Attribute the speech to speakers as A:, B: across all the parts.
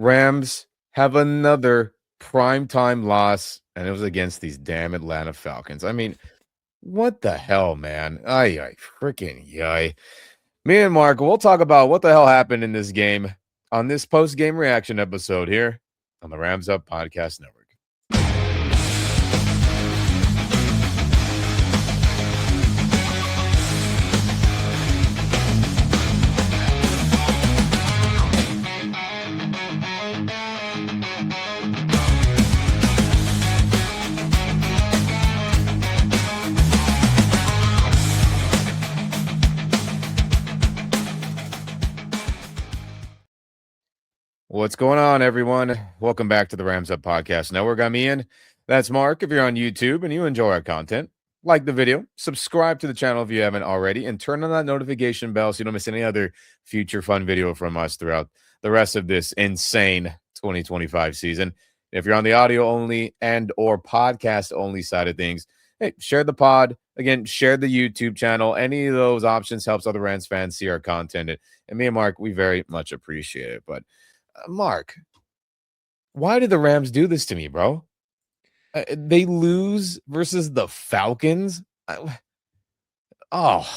A: Rams have another primetime loss, and it was against these damn Atlanta Falcons. I mean, what the hell, man? Ay, freaking yay. Me and Mark, we'll talk about what the hell happened in this game on this post-game reaction episode here on the Rams Up Podcast Network. What's going on, everyone? Welcome back to the Rams Up Podcast Network. I'm Ian. That's Mark. If you're on YouTube and you enjoy our content, like the video, subscribe to the channel if you haven't already, and turn on that notification bell so you don't miss any other future fun video from us throughout the rest of this insane 2025 season. If you're on the audio only and or podcast only side of things, hey, share the pod. Again, share the YouTube channel. Any of those options helps other Rams fans see our content. And me and Mark, we very much appreciate it. But Mark, why did the Rams do this to me, bro? They lose versus the Falcons. Oh.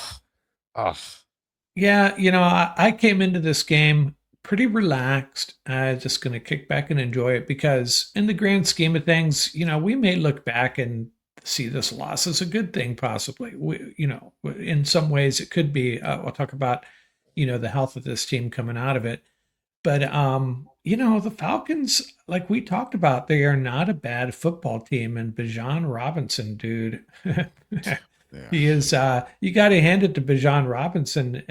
B: Yeah, I came into this game pretty relaxed. Just going to kick back and enjoy it because, in the grand scheme of things, we may look back and see this loss as a good thing, possibly. In some ways, it could be. I'll talk about, the health of this team coming out of it. But, the Falcons, like we talked about, they are not a bad football team. And Bijan Robinson, dude, he is, you got to hand it to Bijan Robinson.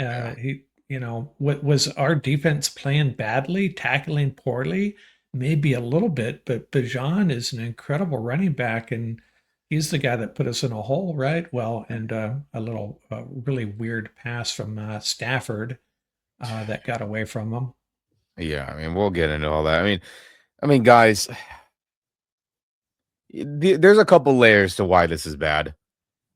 B: What was our defense playing badly, tackling poorly? Maybe a little bit, but Bijan is an incredible running back. And he's the guy that put us in a hole, right? Well, and a little really weird pass from Stafford that got away from him.
A: Yeah, I mean, we'll get into all that. I mean, guys, there's a couple layers to why this is bad.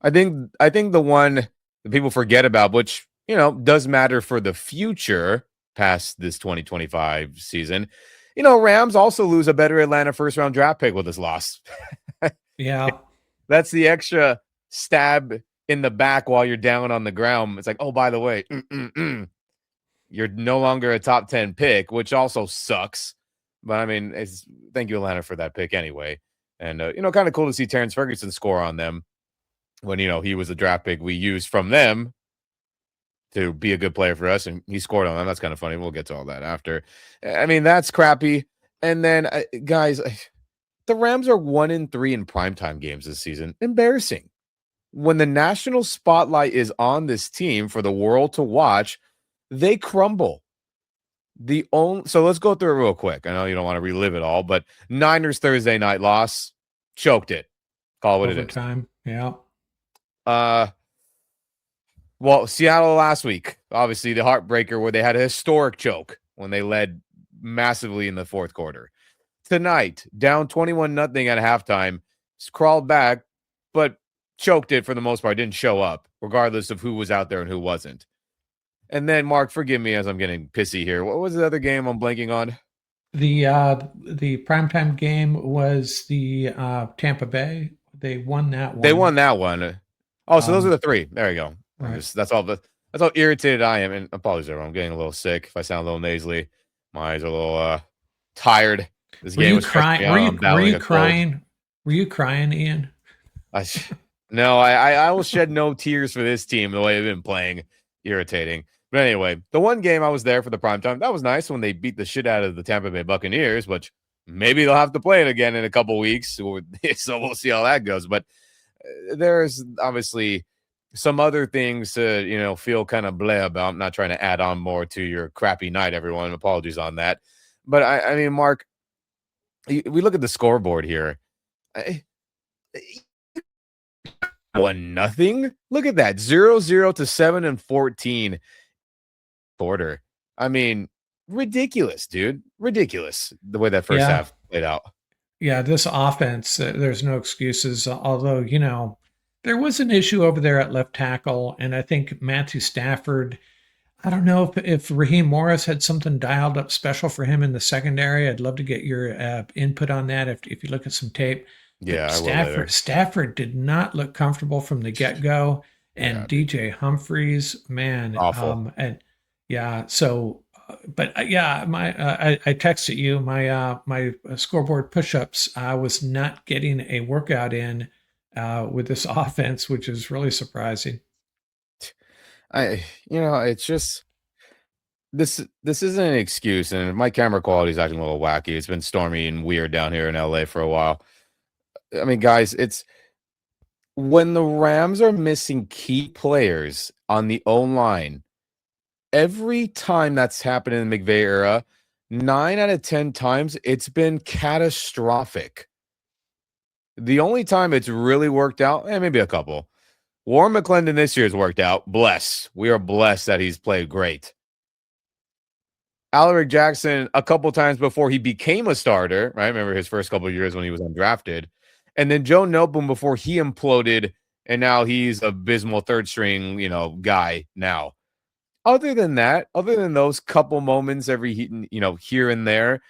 A: I think the one that people forget about, which does matter for the future past this 2025 season, Rams also lose a better Atlanta first round draft pick with this loss.
B: Yeah,
A: that's the extra stab in the back while you're down on the ground. It's like, oh, by the way, you're no longer a top 10 pick, which also sucks. But I mean, thank you, Atlanta, for that pick anyway. And, kind of cool to see Terrence Ferguson score on them when, he was a draft pick we used from them to be a good player for us. And he scored on them. That's kind of funny. We'll get to all that after. I mean, that's crappy. And then, guys, the Rams are 1-3 in primetime games this season. Embarrassing. When the national spotlight is on this team for the world to watch, they crumble. So let's go through it real quick. I know you don't want to relive it all, but Niners Thursday night loss, choked it. Call it what it is.
B: Time, yeah.
A: Well, Seattle last week, obviously the heartbreaker where they had a historic choke when they led massively in the fourth quarter. Tonight, down 21-0 at halftime, crawled back, but choked it for the most part. Didn't show up, regardless of who was out there and who wasn't. And then, Mark, forgive me as I'm getting pissy here. What was the other game I'm blanking on?
B: The primetime game was the Tampa Bay. They won that one.
A: They won that one. Oh, so those are the three. There you go. Right. That's how irritated I am. And apologies, everyone. I'm getting a little sick. If I sound a little nasally, my eyes are a little tired. This game was
B: crying. Were you crying? Were you crying, Ian?
A: No, I will shed no tears for this team the way they've been playing. Irritating. But anyway, the one game I was there for the primetime, that was nice when they beat the shit out of the Tampa Bay Buccaneers, which maybe they'll have to play it again in a couple weeks. So we'll see how that goes. But there's obviously some other things to, feel kind of bleh about. I'm not trying to add on more to your crappy night, everyone. Apologies on that. But I mean, Mark, we look at the scoreboard here. 1-0. Look at that. 0-0 to 7-14 quarter. I mean, ridiculous, dude. Ridiculous the way that first half played out.
B: Yeah, this offense, there's no excuses. Although, there was an issue over there at left tackle, and I think Matthew Stafford, I don't know if Raheem Morris had something dialed up special for him in the secondary. I'd love to get your input on that if you look at some tape.
A: Yeah,
B: But
A: I will later.
B: Stafford did not look comfortable from the get go,
A: Yeah,
B: and DJ Humphreys, man,
A: awful.
B: and yeah. So, but yeah, I texted you my scoreboard push-ups. I was not getting a workout in with this offense, which is really surprising.
A: It's just this isn't an excuse, and my camera quality is acting a little wacky. It's been stormy and weird down here in LA for a while. I mean, guys, it's when the Rams are missing key players on the O line, every time that's happened in the McVay era, 9 out of 10 times it's been catastrophic. The only time it's really worked out, maybe a couple. Warren McClendon this year has worked out. Bless. We are blessed that he's played great. Alaric Jackson, a couple times before he became a starter, right? Remember his first couple of years when he was undrafted. And then Joe Noteboom before he imploded, and now he's abysmal third string, guy now. Other than that, other than those couple moments here and there,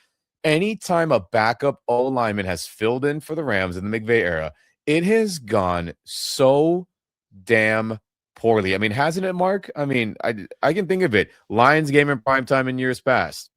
A: anytime a backup O lineman has filled in for the Rams in the McVay era, it has gone so damn poorly. I mean, hasn't it, Mark? I mean, I can think of it. Lions game in primetime in years past.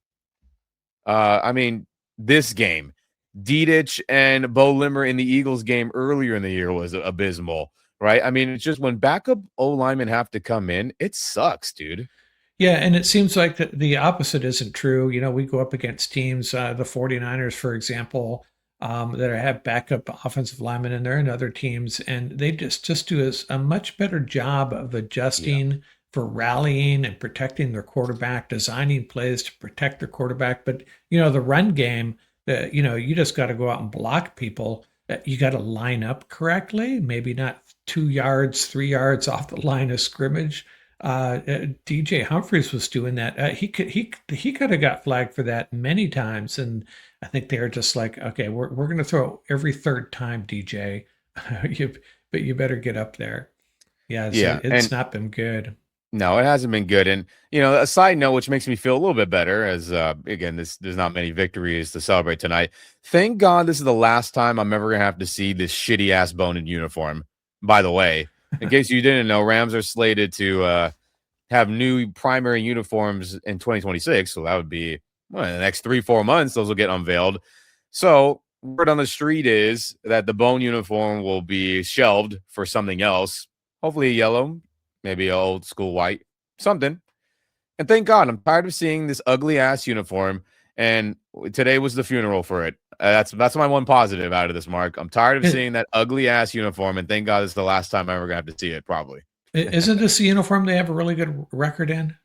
A: I mean, this game, Dedich and Bo Limmer in the Eagles game earlier in the year was abysmal, right? I mean, it's just when backup O linemen have to come in, it sucks, dude.
B: Yeah, and it seems like the opposite isn't true. You know, we go up against teams, the 49ers, for example, that have backup offensive linemen, and they're in other teams, and they just do a much better job of
A: Yeah.
B: adjusting for rallying and protecting their quarterback, designing plays to protect their quarterback. But, the run game, you just got to go out and block people. You got to line up correctly, maybe not 2 yards, 3 yards off the line of scrimmage. DJ Humphreys was doing that. He could have got flagged for that many times, and I think they're just like, okay, we're going to throw every third time, DJ, you, but you better get up there. Yeah, so
A: Yeah.
B: it's
A: And
B: not been good.
A: no, it hasn't been good. And a side note, which makes me feel a little bit better, as again, there's not many victories to celebrate tonight. Thank God this is the last time I'm ever gonna have to see this shitty ass bone in uniform. By the way, in case you didn't know, Rams are slated to have new primary uniforms in 2026. So that would be in the next 3-4 months, those will get unveiled. So word on the street is that the bone uniform will be shelved for something else, hopefully yellow, maybe an old school white, something. And thank God, I'm tired of seeing this ugly ass uniform. And today was the funeral for it. That's my one positive out of this, Mark. I'm tired of
B: It,
A: seeing that ugly ass uniform, and thank God it's the last time I'm ever gonna have to see it. Probably.
B: isn't this the uniform they have a really good record in?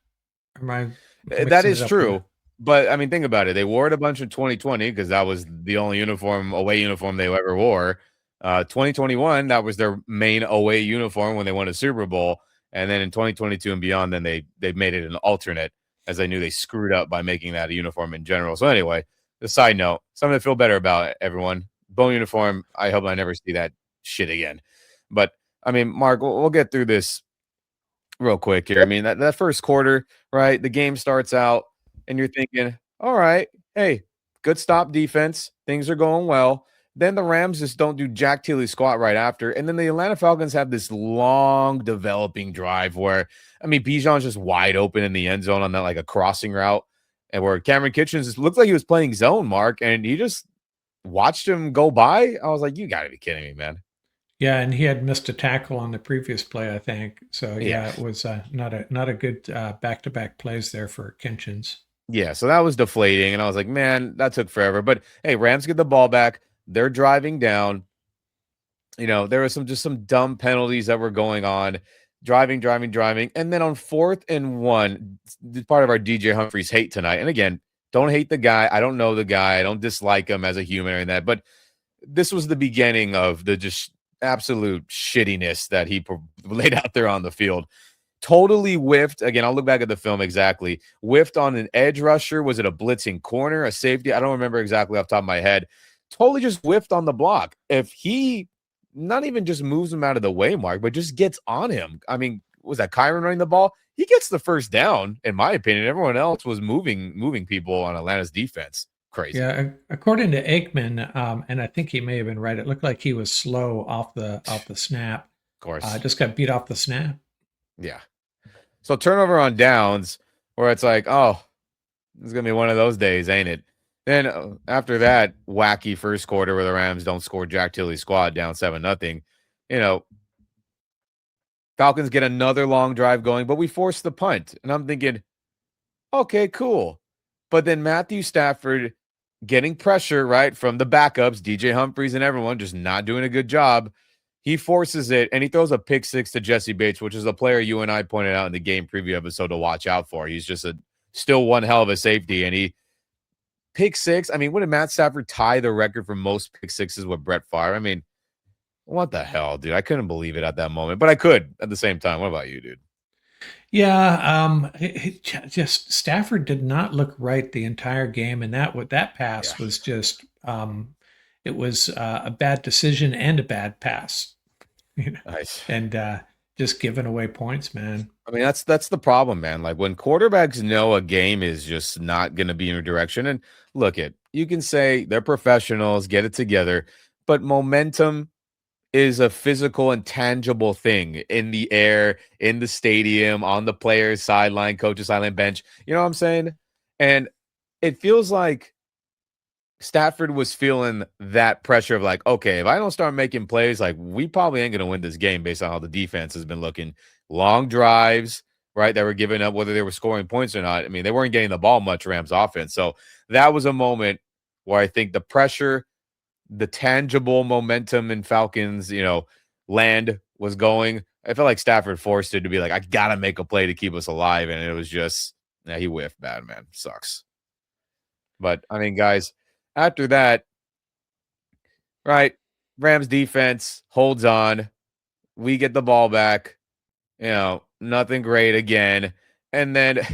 B: Or am I
A: That
B: mixing it
A: is
B: up with?
A: true. But I mean, think about it. They wore it a bunch in 2020 because that was the only away uniform they ever wore. 2021, that was their main away uniform when they won a Super Bowl. And then in 2022 and beyond, then they made it an alternate as they knew they screwed up by making that a uniform in general. So anyway, the side note, something to feel better about, everyone. Bone uniform, I hope I never see that shit again. But I mean, Mark, we'll get through this real quick here. I mean, that first quarter, right? The game starts out and you're thinking, all right, hey, good stop defense. Things are going well. Then the Rams just don't do Jack Tilly squat right after. And then the Atlanta Falcons have this long developing drive where, I mean, Bijan's just wide open in the end zone on that like a crossing route. And where Cameron Kitchens just looked like he was playing zone, Mark, and he just watched him go by. I was like, you got to be kidding me, man.
B: Yeah, and he had missed a tackle on the previous play, I think. So
A: Yeah.
B: yeah, it was not a good back to back plays there for Kinchins.
A: Yeah, so that was deflating, and I was like, "Man, that took forever." But hey, Rams get the ball back. They're driving down. There were some dumb penalties that were going on, driving, and then on 4th and 1, part of our DJ Humphreys hate tonight. And again, don't hate the guy. I don't know the guy. I don't dislike him as a human or that. But this was the beginning of the just absolute shittiness that he laid out there on the field. Totally whiffed. Again, I'll look back at the film exactly. Whiffed on an edge rusher. Was it a blitzing corner, a safety? I don't remember exactly off the top of my head. Totally just whiffed on the block. If he not even just moves him out of the way, Mark, but just gets on him. I mean, was that Kyron running the ball? He gets the first down, in my opinion. Everyone else was moving people on Atlanta's defense. Crazy.
B: Yeah, according to Aikman, and I think he may have been right. It looked like he was slow off the snap.
A: Of course.
B: Just got beat off the snap.
A: Yeah. So turnover on downs, where it's like, oh, it's gonna be one of those days, ain't it? Then after that wacky first quarter where the Rams don't score Jack Tilley's squad down 7-0, Falcons get another long drive going, but we force the punt. And I'm thinking, okay, cool. But then Matthew Stafford getting pressure, right, from the backups, DJ Humphries and everyone just not doing a good job. He forces it, and he throws a pick six to Jesse Bates, which is a player you and I pointed out in the game preview episode to watch out for. He's just still one hell of a safety, and he pick six. I mean, wouldn't Matt Stafford tie the record for most pick sixes with Brett Favre? I mean, what the hell, dude? I couldn't believe it at that moment, but I could at the same time. What about you, dude?
B: Yeah, just Stafford did not look right the entire game, and that pass was just it was a bad decision and a bad pass.
A: Nice.
B: And just giving away points, man.
A: I mean, that's the problem, man. Like when quarterbacks know a game is just not going to be in your direction, and look you can say they're professionals, get it together, but momentum is a physical and tangible thing in the air, in the stadium, on the player's sideline, coach's sideline bench. You know what I'm saying? And it feels like Stafford was feeling that pressure of like, okay, if I don't start making plays, like we probably ain't going to win this game based on how the defense has been looking. Long drives, right, that were giving up, whether they were scoring points or not. I mean, they weren't getting the ball much, Rams offense. So that was a moment where I think the pressure, the tangible momentum in Falcons, land was going. I felt like Stafford forced it to be like, I got to make a play to keep us alive. And it was just, he whiffed bad, man. Sucks. But, I mean, guys, after that, right, Rams defense holds on. We get the ball back. Nothing great again. And then,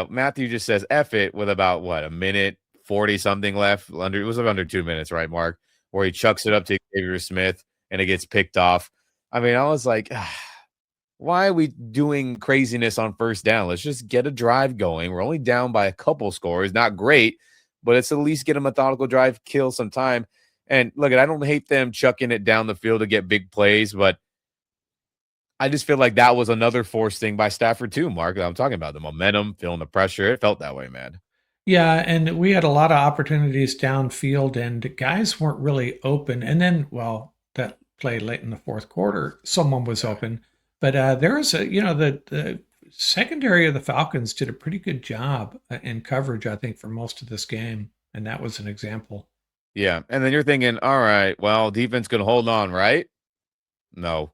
A: Matthew just says F it with about, a minute, 40-something left. It was under 2 minutes, right, Mark? Where he chucks it up to Xavier Smith and it gets picked off. I mean, I was like, why are we doing craziness on first down? Let's just get a drive going. We're only down by a couple scores. Not great, but it's at least get a methodical drive, kill some time. And look, I don't hate them chucking it down the field to get big plays, but I just feel like that was another forced thing by Stafford too, Mark. I'm talking about the momentum, feeling the pressure. It felt that way, man.
B: Yeah, and we had a lot of opportunities downfield, and guys weren't really open. And then, that play late in the fourth quarter, someone was open. But there was the secondary of the Falcons did a pretty good job in coverage, I think, for most of this game. And that was an example.
A: Yeah. And then you're thinking, all right, well, defense can hold on, right? No.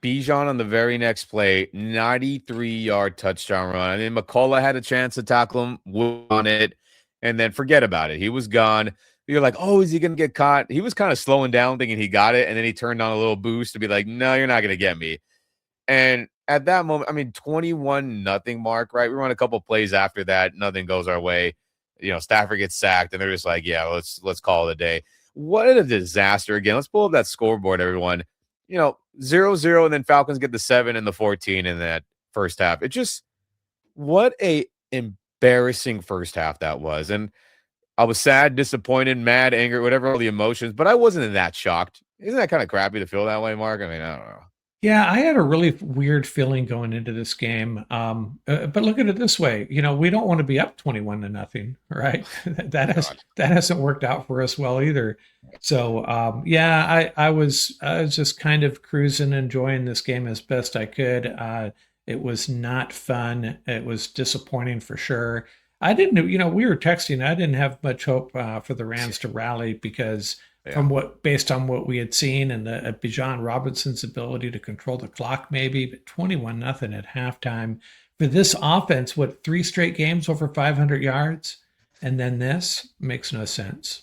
A: Bijan on the very next play, 93-yard touchdown run. I mean, McCullough had a chance to tackle him, on it, and then forget about it. He was gone. You're like, oh, is he going to get caught? He was kind of slowing down, thinking he got it, and then he turned on a little boost to be like, no, you're not going to get me. And at that moment, I mean, 21-0, Mark, right? We run a couple plays after that. Nothing goes our way. Stafford gets sacked, and they're just like, yeah, let's call it a day. What a disaster. Again, let's pull up that scoreboard, everyone. 0-0, and then Falcons get the 7 and the 14 in that first half. It just, what a embarrassing first half that was. And I was sad, disappointed, mad, angry, whatever, all the emotions, but I wasn't that shocked. Isn't that kind of crappy to feel that way, Mark? I mean, I don't know.
B: Yeah, I had a really weird feeling going into this game. But look at it this way, we don't want to be up 21-0, right? that hasn't worked out for us well either. So I was just kind of cruising, enjoying this game as best I could. It was not fun. It was disappointing for sure. I didn't, we were texting. I didn't have much hope for the Rams to rally because based on what we had seen and the Bijan Robinson's ability to control the clock, maybe, but 21-0 at halftime for this offense. 3 straight games over 500 yards, and then this makes no sense.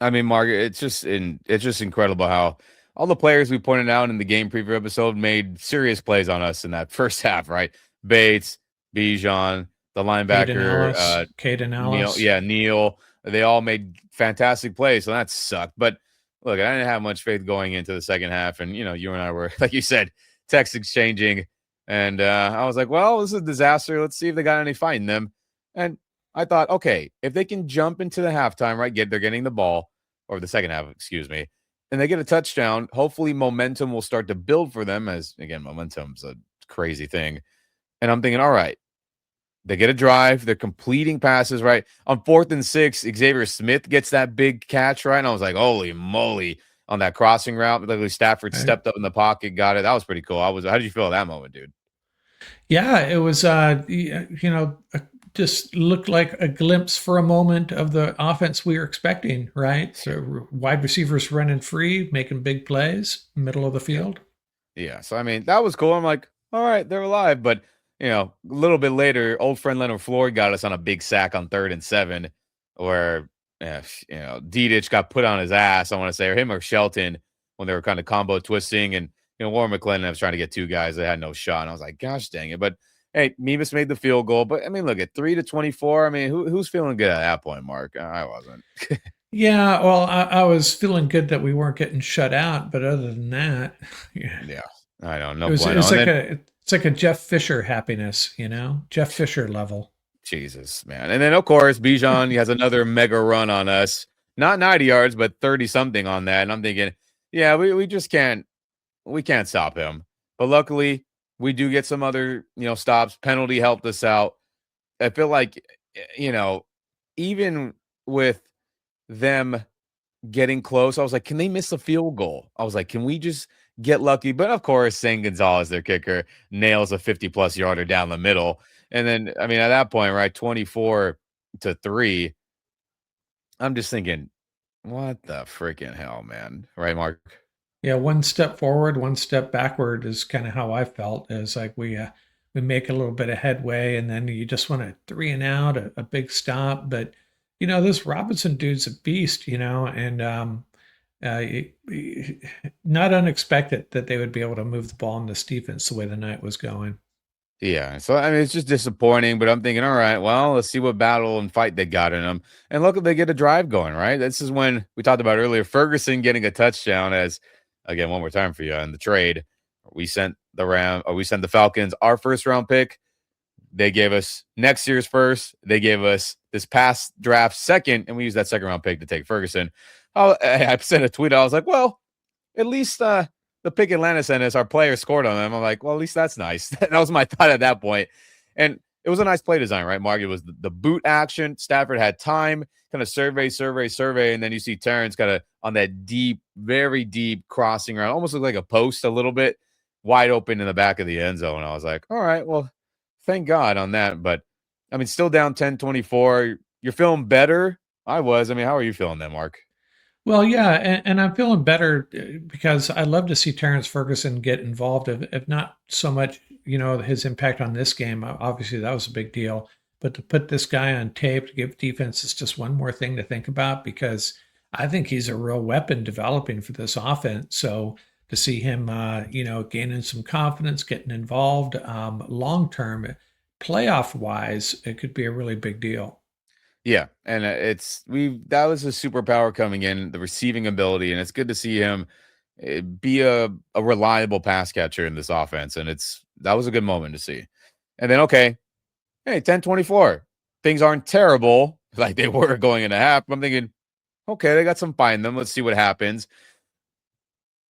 A: I mean, Mark, it's just incredible how all the players we pointed out in the game preview episode made serious plays on us in that first half, right? Bates, Bijan, the linebacker,
B: Caden Ellis.
A: Neal. They all made fantastic plays, so that sucked. But look, I didn't have much faith going into the second half, and you and I were, like you said, text exchanging. And I was like, well, this is a disaster. Let's see if they got any fight in them. And I thought, okay, if they can jump into the halftime, right? They're getting the ball, or the second half, excuse me, and they get a touchdown. Hopefully, momentum will start to build for them. As again, momentum's a crazy thing. And I'm thinking, all right, they get a drive. They're completing passes, right? On 4th and 6, Xavier Smith gets that big catch, right? And I was like, holy moly, on that crossing route. Literally, Stafford
B: Right.
A: stepped up in the pocket, got it. That was pretty cool. How did you feel at that moment, dude?
B: Yeah, it was, just looked like a glimpse for a moment of the offense we were expecting, right? So wide receivers running free, making big plays, middle of the
A: Yeah.
B: field.
A: Yeah. So, I mean, that was cool. I'm like, all right, they're alive. But, a little bit later, old friend Leonard Floyd got us on a big sack on 3rd and 7 where, Dedich got put on his ass, I want to say, or him or Shelton when they were kind of combo twisting. And, Warren McClendon was trying to get 2 guys that had no shot. And I was like, gosh dang it. But, hey, Mevis made the field goal. But, I mean, look, at 3-24, I mean, who's feeling good at that point, Mark? I wasn't.
B: Yeah, well, I was feeling good that we weren't getting shut out, but other than that, yeah,
A: Yeah. I don't know.
B: it
A: No
B: was
A: bueno.
B: it's
A: And
B: like
A: then,
B: a Jeff Fisher happiness, Jeff Fisher level.
A: Jesus, man. And then, of course, Bijan has another mega run on us. Not 90 yards, but 30 something on that. And I'm thinking, yeah, we just can't stop him. But luckily, we do get some other, stops. Penalty helped us out. I feel like, even with them getting close, I was like, can they miss a field goal? I was like, can we just get lucky? But of course, Zane Gonzalez, their kicker, nails a 50+ yarder down the middle. And then, I mean, at that point, right, 24-3, I'm just thinking, what the freaking hell, man? Right, Mark?
B: Yeah, one step forward, one step backward is kind of how I felt. Is like we make a little bit of headway, and then you just want a 3 and out, a big stop. But this Robinson dude's a beast, and not unexpected that they would be able to move the ball in this defense the way the night was going.
A: Yeah. So, I mean, it's just disappointing, but I'm thinking, all right, well, let's see what battle and fight they got in them. And look, if they get a drive going, right? This is when we talked about earlier Ferguson getting a touchdown as, again, one more time for you in the trade. We sent the Falcons our first round pick. They gave us next year's first. They gave us this past draft second, and we used that second round pick to take Ferguson. I sent a tweet. I was like, well, at least the pick Atlanta sent us, our player scored on them. I'm like, well, at least that's nice. That was my thought at that point. And it was a nice play design, right, Mark? It was the boot action. Stafford had time, kind of survey. And then you see Terrence kind of on that deep, very deep crossing around, almost looked like a post a little bit, wide open in the back of the end zone. I was like, all right, well, thank God on that. But, I mean, still down 10-24. You're feeling better? I was. I mean, how are you feeling then, Mark?
B: Well, yeah, and I'm feeling better because I love to see Terrence Ferguson get involved. If not so much, his impact on this game. Obviously, that was a big deal. But to put this guy on tape to give defenses just one more thing to think about, because I think he's a real weapon developing for this offense. So to see him, gaining some confidence, getting involved, long term, playoff wise, it could be a really big deal.
A: Yeah, and that was a superpower coming in, the receiving ability, and it's good to see him be a reliable pass catcher in this offense, and that was a good moment to see. And then okay, hey, 10-24. Things aren't terrible like they were going into half. I'm thinking, okay, they got some fight in them. Let's see what happens.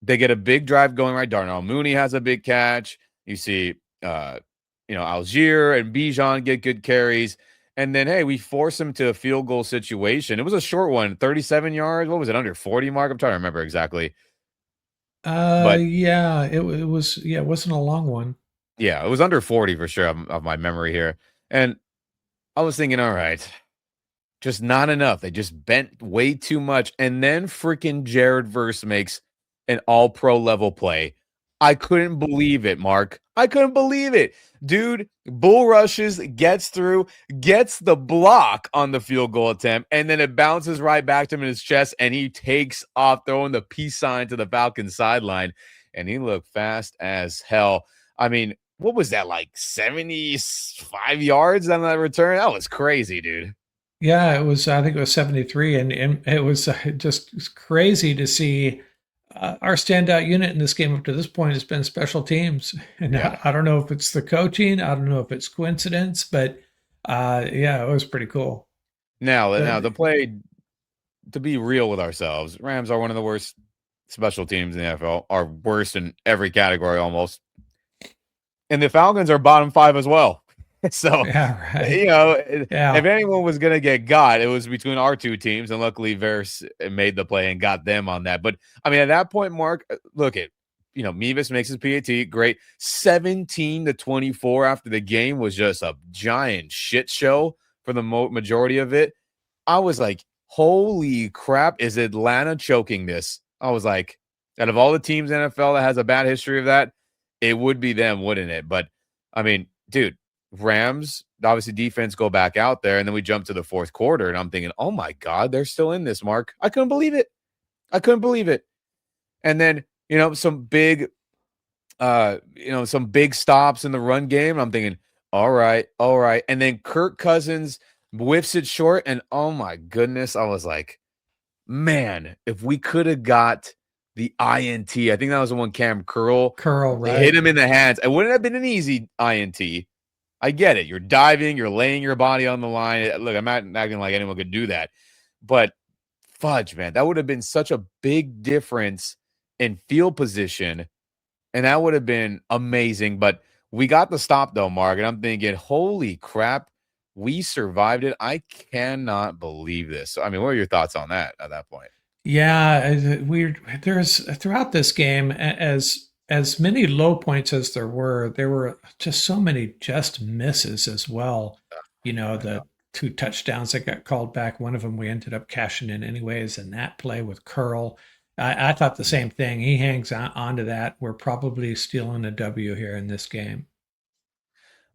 A: They get a big drive going, right? Darnell Mooney has a big catch. You see Algier and Bijan get good carries. And then, hey, we force him to a field goal situation. It was a short one, 37 yards. What was it, under 40, Mark? I'm trying to remember exactly. But
B: Yeah, it was. Yeah, it wasn't a long one.
A: yeah, it was under 40 for sure of my memory here. And I was thinking, all right, just not enough. They just bent way too much. And then freaking Jared Verse makes an all-pro level play. I couldn't believe it, Mark. I couldn't believe it. Dude, bull rushes, gets through, gets the block on the field goal attempt, and then it bounces right back to him in his chest, and he takes off, throwing the peace sign to the Falcons sideline, and he looked fast as hell. I mean, what was that, like 75 yards on that return? That was crazy, dude.
B: Yeah, it was. I think it was 73, and it was just crazy to see our standout unit in this game up to this point has been special teams. And
A: Yeah.
B: I don't know if it's the coaching, I don't know if it's coincidence, but yeah, it was pretty cool.
A: Now
B: But
A: the play, to be real with ourselves, Rams are one of the worst special teams in the NFL, are worst in every category almost. And the Falcons are bottom 5 as well. So,
B: yeah, right.
A: if
B: Yeah.
A: anyone was going to get got, it was between our two teams. And luckily, Verse made the play and got them on that. But I mean, at that point, Mark, look at, Mevis makes his PAT. Great. 17-24 after the game was just a giant shit show for the majority of it. I was like, holy crap, is Atlanta choking this? I was like, out of all the teams in NFL that has a bad history of that, it would be them, wouldn't it? But I mean, dude, Rams, obviously defense go back out there, and then we jump to the fourth quarter, and I'm thinking, oh my God, they're still in this, Mark. I couldn't believe it. I couldn't believe it. And then, some big stops in the run game. I'm thinking, all right. And then Kirk Cousins whiffs it short, and oh my goodness, I was like, man, if we could have got the INT, I think that was the one Cam Curl hit
B: right.
A: him in the hands. It wouldn't have been an easy INT. I get it. You're diving, you're laying your body on the line. Look, I'm not acting like anyone could do that. But fudge, man, that would have been such a big difference in field position. And that would have been amazing. But we got the stop, though, Mark. And I'm thinking, holy crap, we survived it. I cannot believe this. So, I mean, what are your thoughts on that at that point?
B: Yeah, there's throughout this game, as many low points as there were just so many just misses as well.
A: I know.
B: The two touchdowns that got called back, one of them we ended up cashing in anyways, and that play with Curl. I thought the same thing. He hangs onto that. We're probably stealing a W here in this game.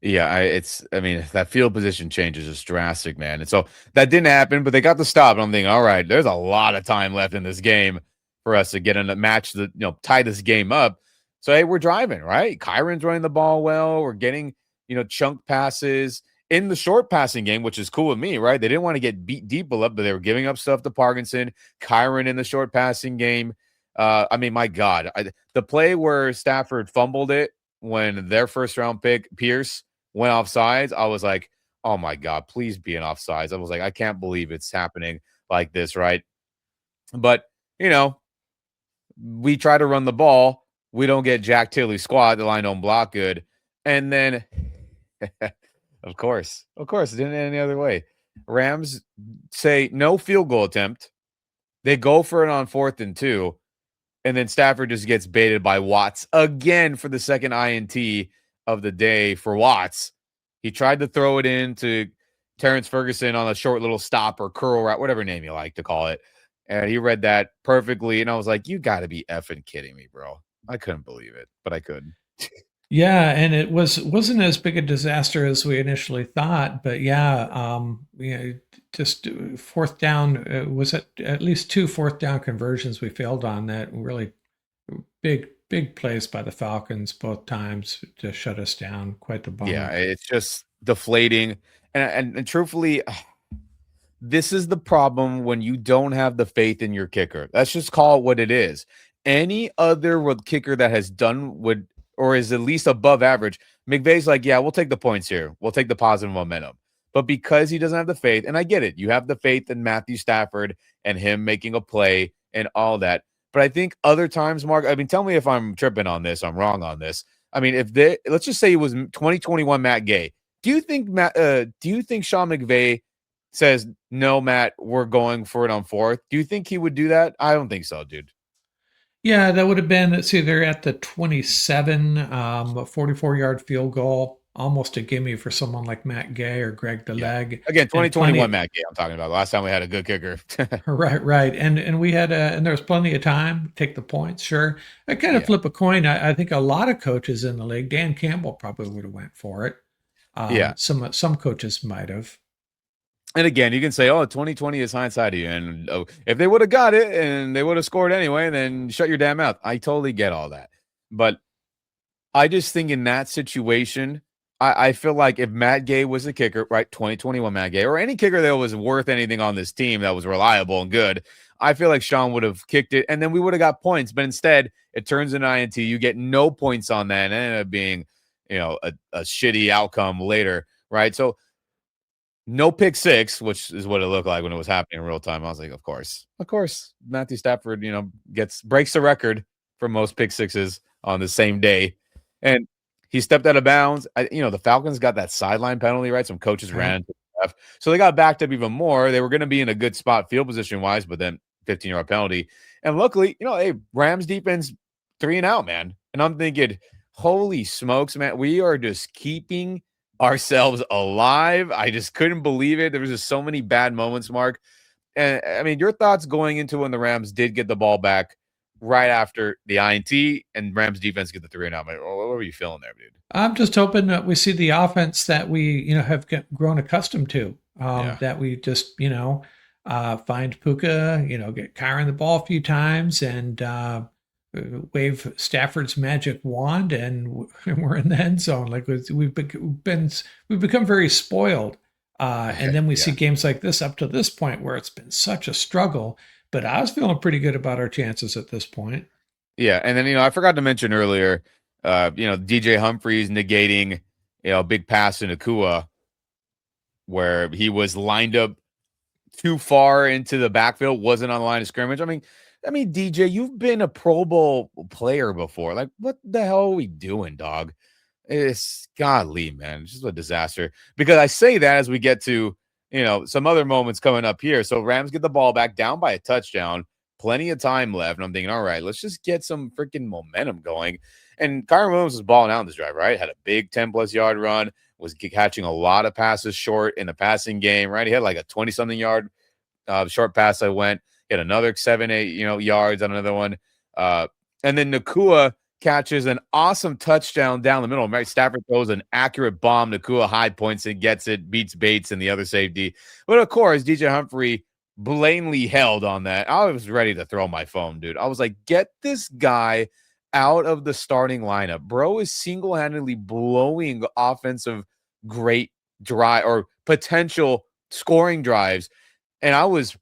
A: Yeah, I mean, that field position change is just drastic, man. And so that didn't happen, but they got the stop. And I'm thinking, all right, there's a lot of time left in this game for us to get in a match that, tie this game up. So, hey, we're driving, right? Kyron's running the ball well. We're getting, chunk passes in the short passing game, which is cool with me, right? They didn't want to get beat deep up, but they were giving up stuff to Parkinson, Kyron in the short passing game. I mean, my God, the play where Stafford fumbled it when their first round pick, Pierce, went offsides, I was like, oh my God, please be an offsides. I was like, I can't believe it's happening like this, right? But, we try to run the ball. We don't get Jack Tilly squat. The line don't block good. And then, of course, it didn't end any other way. Rams say no field goal attempt. They go for it on 4th and 2. And then Stafford just gets baited by Watts again for the second INT of the day for Watts. He tried to throw it into Terrence Ferguson on a short little stop or curl route, whatever name you like to call it. And he read that perfectly. And I was like, you got to be effing kidding me, bro. I couldn't believe it, but I could.
B: Yeah, and it wasn't as big a disaster as we initially thought, but yeah, just fourth down was at least two fourth down conversions we failed on that really big plays by the Falcons both times to shut us down. Quite the
A: Yeah,
B: bummer.
A: it's just deflating. And truthfully, this is the problem when you don't have the faith in your kicker. Let's just call it what it is. Any other kicker that has done would or is at least above average, McVay's like, yeah, we'll take the points here. We'll take the positive momentum. But because he doesn't have the faith, and I get it, you have the faith in Matthew Stafford and him making a play and all that. But I think other times, Mark, I mean, tell me if I'm tripping on this, I'm wrong on this. I mean, let's just say it was 2021 Matt Gay. Do you think Sean McVay says, no, Matt, we're going for it on 4th? Do you think he would do that? I don't think so, dude.
B: Yeah, that would have been, let's see, they're at the 27, a 44-yard field goal, almost a gimme for someone like Matt Gay or Greg
A: Yeah.
B: DeLeg.
A: Again,
B: And
A: 2021 Matt Gay I'm talking about. Last time we had a good kicker.
B: right. And we had and there was plenty of time to take the points, sure. I kind of
A: Yeah.
B: flip a coin. I think a lot of coaches in the league, Dan Campbell probably would have went for it.
A: Yeah.
B: Some coaches might have.
A: And again, you can say, oh, 2020 is hindsight of you. And if they would have got it and they would have scored anyway, then shut your damn mouth. I totally get all that. But I just think in that situation, I feel like if Matt Gay was a kicker, right, 2021 Matt Gay, or any kicker that was worth anything on this team that was reliable and good, I feel like Sean would have kicked it, and then we would have got points. But instead, it turns into INT. You get no points on that, and it ended up being, a shitty outcome later, right? So no pick six, which is what it looked like when it was happening in real time. I was like, of course, Matthew Stafford, breaks the record for most pick sixes on the same day, and he stepped out of bounds. The Falcons got that sideline penalty, right? Some coaches ran into the ref, so they got backed up even more. They were going to be in a good spot field position wise, but then 15-yard penalty, and luckily, hey, Rams defense 3 and out, man. And I'm thinking, holy smokes, man, we are just keeping ourselves alive. I just couldn't believe it. There was just so many bad moments, Mark. And I mean, your thoughts going into when the Rams did get the ball back right after the INT and Rams defense get the 3 and out. What were you feeling there, dude?
B: I'm just hoping that we see the offense that we, have grown accustomed to.
A: Yeah.
B: That we just, find Puka, get Kyron the ball a few times and wave Stafford's magic wand, and we're in the end zone. Like we've become very spoiled. And then we see games like this up to this point where it's been such a struggle. But I was feeling pretty good about our chances at this point.
A: Yeah, and then I forgot to mention earlier, DJ Humphries negating a big pass to Nacua where he was lined up too far into the backfield, wasn't on the line of scrimmage. I mean, DJ, you've been a Pro Bowl player before. Like, what the hell are we doing, dog? It's godly, man. It's just a disaster. Because I say that as we get to, some other moments coming up here. So Rams get the ball back down by a touchdown, plenty of time left. And I'm thinking, all right, let's just get some freaking momentum going. And Kyron Williams was balling out in this drive, right? Had a big 10+ yard run, was catching a lot of passes short in the passing game, right? He had like a 20-something yard short pass that went. He had another 7-8, yards on another one. And then Nacua catches an awesome touchdown down the middle. Right? Stafford throws an accurate bomb. Nacua high points it, gets it, beats Bates and the other safety. But of course, DJ Humphrey blatantly held on that. I was ready to throw my phone, dude. I was like, get this guy out of the starting lineup. Bro is single-handedly blowing offensive great drive or potential scoring drives. And I was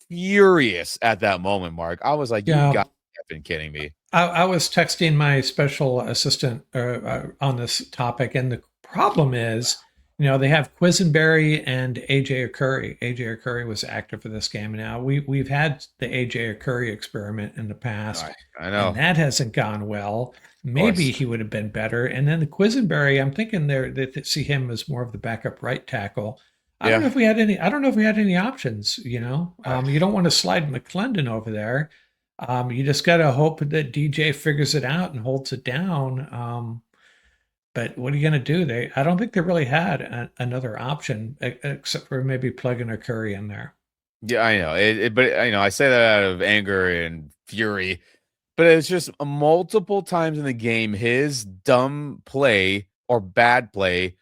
A: furious at that moment, Mark. I was like, you got to be kidding me.
B: I was texting my special assistant on this topic, and the problem is, they have Quisenberry and AJ Curry. AJ Curry was active for this game. Now we've had the AJ Curry experiment in the past.
A: I know,
B: and that hasn't gone well. Maybe he would have been better. And then the Quisenberry, I'm thinking they see him as more of the backup right tackle. I don't know if we had any. I don't know if we had any options. You don't want to slide McClendon over there. You just got to hope that DJ figures it out and holds it down. But what are you going to do? I don't think they really had another option except for maybe plugging a Curry in there.
A: Yeah, I know. But I say that out of anger and fury. But it's just multiple times in the game, his dumb play or bad play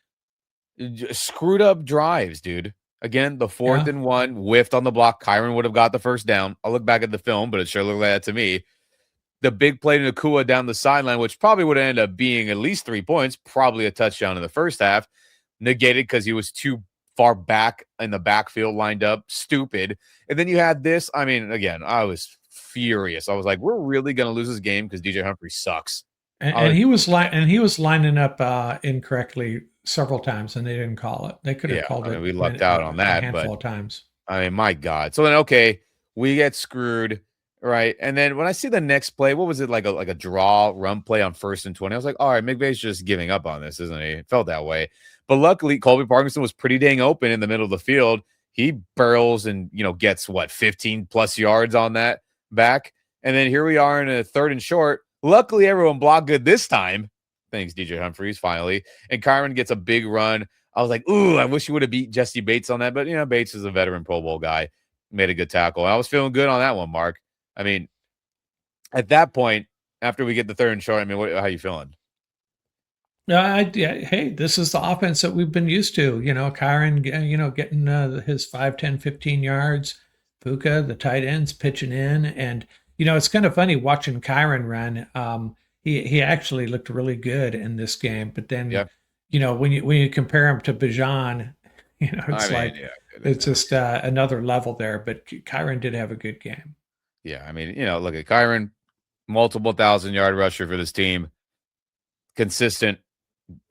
A: screwed up drives, dude. Again, the 4th and 1 whiffed on the block. Kyron would have got the first down. I'll look back at the film, but it sure looked like that to me. The big play to Nacua down the sideline, which probably would have ended up being at least 3 points, probably a touchdown in the first half, negated because he was too far back in the backfield lined up. Stupid. And then you had this. I mean, again, I was furious. I was like, we're really going to lose this game because DJ Humphrey sucks.
B: And he was lining up incorrectly several times, and they didn't call it. They could have called it.
A: We lucked out on that
B: a handful of times.
A: I mean, my God. So then, okay, we get screwed, right? And then when I see the next play, what was it, like a draw run play on 1st and 20? I was like, all right, McVay's just giving up on this, isn't he? It felt that way. But luckily, Colby Parkinson was pretty dang open in the middle of the field. He barrels and gets 15+ yards on that back. And then here we are in a 3rd and short. Luckily, everyone blocked good this time. Thanks, DJ Humphries, finally. And Kyron gets a big run. I was like, ooh, I wish he would have beat Jesse Bates on that. But, Bates is a veteran Pro Bowl guy. Made a good tackle. I was feeling good on that one, Mark. I mean, at that point, after we get the 3rd and short, how are you feeling?
B: Hey, this is the offense that we've been used to. Kyron, getting his 5, 10, 15 yards. Puka, the tight ends, pitching in. And, it's kind of funny watching Kyron run. He actually looked really good in this game. But then, when you compare him to Bijan,
A: I
B: it's
A: mean,
B: like
A: yeah,
B: it's just another level there. But Kyron did have a good game.
A: yeah. I mean, look at Kyron, multiple 1,000-yard rusher for this team, consistent,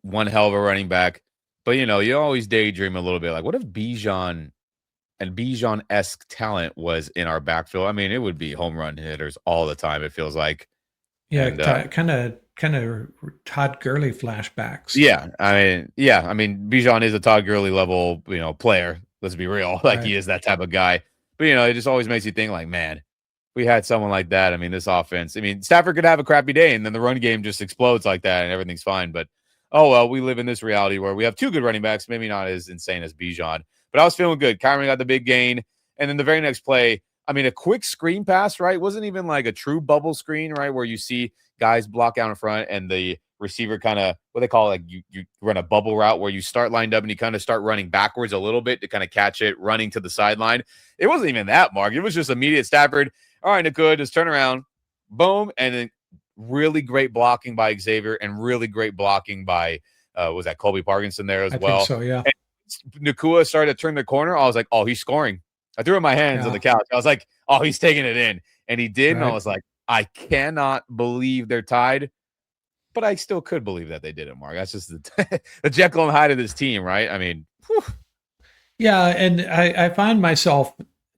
A: one hell of a running back. But you always daydream a little bit, like, what if Bijan and Bijan-esque talent was in our backfield? I mean, it would be home run hitters all the time, it feels like.
B: Yeah,
A: And
B: kind of Todd Gurley flashbacks.
A: I mean, Bijan is a Todd Gurley level, player. Let's be real. Like,
B: Right.
A: he is that type of guy. But it just always makes you think, like, man, we had someone like that. I mean, this offense. I mean, Stafford could have a crappy day, and then the run game just explodes like that, and everything's fine. But oh well, we live in this reality where we have two good running backs, maybe not as insane as Bijan. But I was feeling good. Kyron got the big gain, and then the very next play, I mean, a quick screen pass, right? Wasn't even like a true bubble screen, right? Where you see guys block out in front and the receiver kind of, what they call, like, you run a bubble route where you start lined up and you kind of start running backwards a little bit to kind of catch it running to the sideline. It wasn't even that, Mark. It was just immediate Stafford. All right, Nacua, just turn around, boom, and then really great blocking by Xavier and really great blocking by was that Colby Parkinson there as
B: I think
A: well.
B: so. Yeah.
A: And Nacua started to turn the corner. I was like, oh, he's scoring. I threw in my hands on
B: Yeah.
A: the couch. I was like, oh, he's taking it in. And he did. And I
B: Right.
A: was like, I cannot believe they're tied. But I still could believe that they did it, Mark. That's just the Jekyll and Hyde of this team, right? I mean, whew.
B: Yeah, and I find myself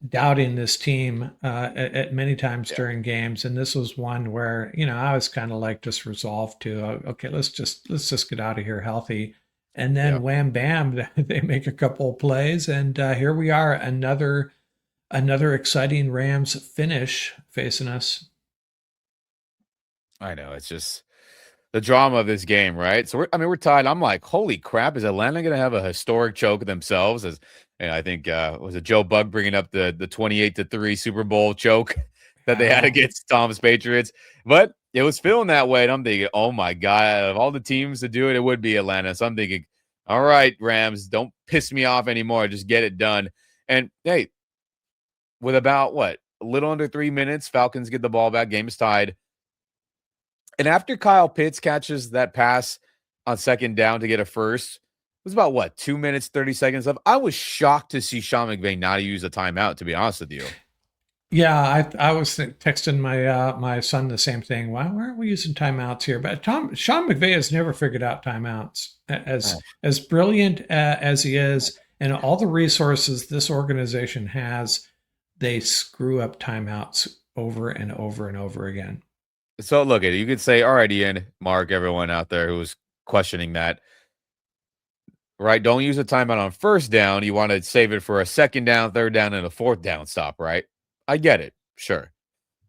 B: doubting this team at many times
A: Yeah,
B: during games, and this was one where I was kind of like just resolved to okay, let's just get out of here healthy, and
A: yeah.
B: then wham bam, they make a couple of plays, and here we are, another exciting Rams finish facing us.
A: I know. It's just the drama of this game, right? So we're tied. I'm like, holy crap, is Atlanta going to have a historic choke themselves? As and I think was it Joe Buck bringing up the 28-3 Super Bowl choke that they had
B: Yeah.
A: against Tom's Patriots, but it was feeling that way. And I'm thinking, oh my god, of all the teams to do it, it would be Atlanta. So I'm thinking, all right, Rams, don't piss me off anymore. Just get it done. And hey, with about what, a little under 3 minutes, Falcons get the ball back. Game is tied. And after Kyle Pitts catches that pass on second down to get a first, it was about what, 2 minutes, 30 seconds left. I was shocked to see Sean McVay not use a timeout, to be honest with you.
B: Yeah, I was texting my son the same thing. Why aren't we using timeouts here? But Sean McVay has never figured out timeouts.
A: Oh,
B: As brilliant as he is, and all the resources this organization has, they screw up timeouts over and over and over again.
A: so look at it. You could say, all right, Ian, Mark, everyone out there who's questioning that, right? Don't use a timeout on first down. You want to save it for a second down, third down, and a fourth down stop, right? I get it. Sure.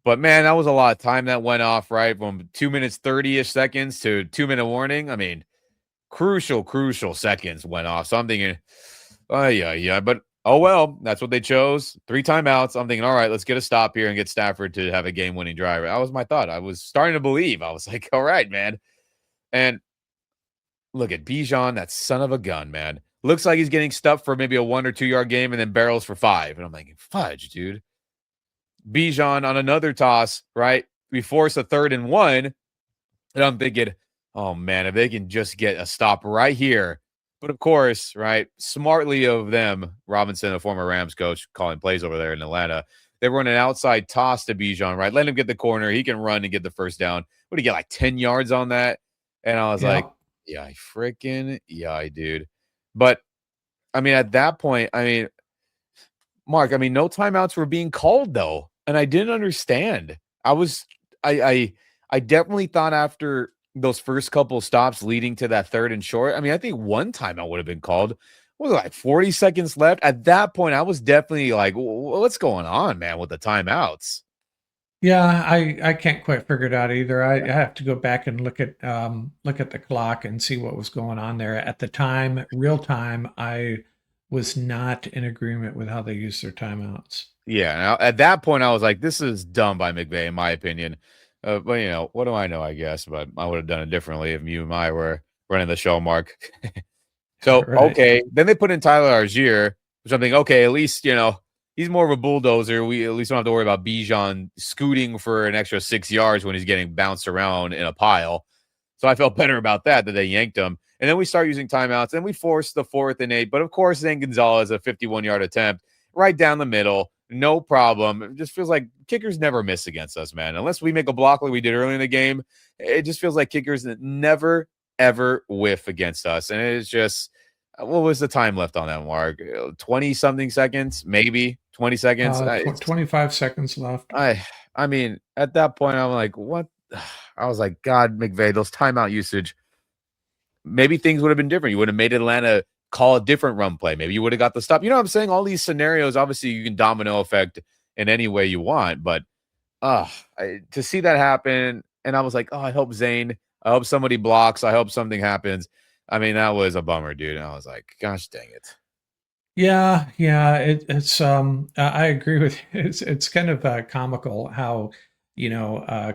A: But man, that was a lot of time that went off, right? From 2 minutes, 30-ish seconds to 2-minute warning. I mean, crucial seconds went off. So I'm thinking, oh, yeah. But oh, well, that's what they chose. 3 timeouts. I'm thinking, all right, let's get a stop here and get Stafford to have a game-winning drive. That was my thought. I was starting to believe. I was like, all right, man. And look at Bijan, that son of a gun, man. Looks like he's getting stuffed for maybe a 1 or 2 yard game and then barrels for 5. And I'm like, fudge, dude. Bijan on another toss, right? We force a 3rd and 1. And I'm thinking, oh man, if they can just get a stop right here. But of course, right, smartly of them, Robinson, a former Rams coach, calling plays over there in Atlanta, they run an outside toss to Bijan, right? Let him get the corner. He can run and get the first down. What do you get, like 10 yards on that? And I was like,
B: Yeah.
A: yeah, freaking yeah, dude. But I mean, at that point, I mean, Mark, I mean, no timeouts were being called though, and I didn't understand. I was, I definitely thought after those first couple stops leading to that 3rd and short. I mean, I think one timeout would have been called. What was it, like 40 seconds left? At that point, I was definitely like, what's going on, man, with the timeouts?
B: Yeah, I can't quite figure it out either. I have to go back and look at the clock and see what was going on there. At the time, real time, I was not in agreement with how they used their timeouts.
A: Yeah, now, at that point, I was like, this is dumb by McVay, in my opinion. But what do I know? I guess, but I would have done it differently if you and I were running the show, Mark. So
B: Right.
A: okay, then they put in Tyler Algier, which I'm thinking, okay, at least he's more of a bulldozer. We at least don't have to worry about Bijan scooting for an extra 6 yards when he's getting bounced around in a pile. So I felt better about that they yanked him. And then we start using timeouts, and we force the 4th and 8. But of course, then Gonzalez, a 51-yard attempt right down the middle, no problem. It just feels like kickers never miss against us, man. Unless we make a block like we did early in the game, it just feels like kickers never, ever whiff against us. And it's just, what was the time left on that, Mark? 20-something seconds, maybe 20 seconds.
B: 25 seconds left.
A: I mean, at that point, I'm like, what? I was like, God, McVay, those timeout usage, maybe things would have been different. You would have made Atlanta call a different run play. Maybe you would have got the stop. You know what I'm saying? All these scenarios, obviously, you can domino effect in any way you want. But to see that happen, and I was like, oh, I hope Zane, I hope somebody blocks. I hope something happens. I mean, that was a bummer, dude. And I was like, gosh, dang it.
B: Yeah, it's I agree with you. It's kind of comical how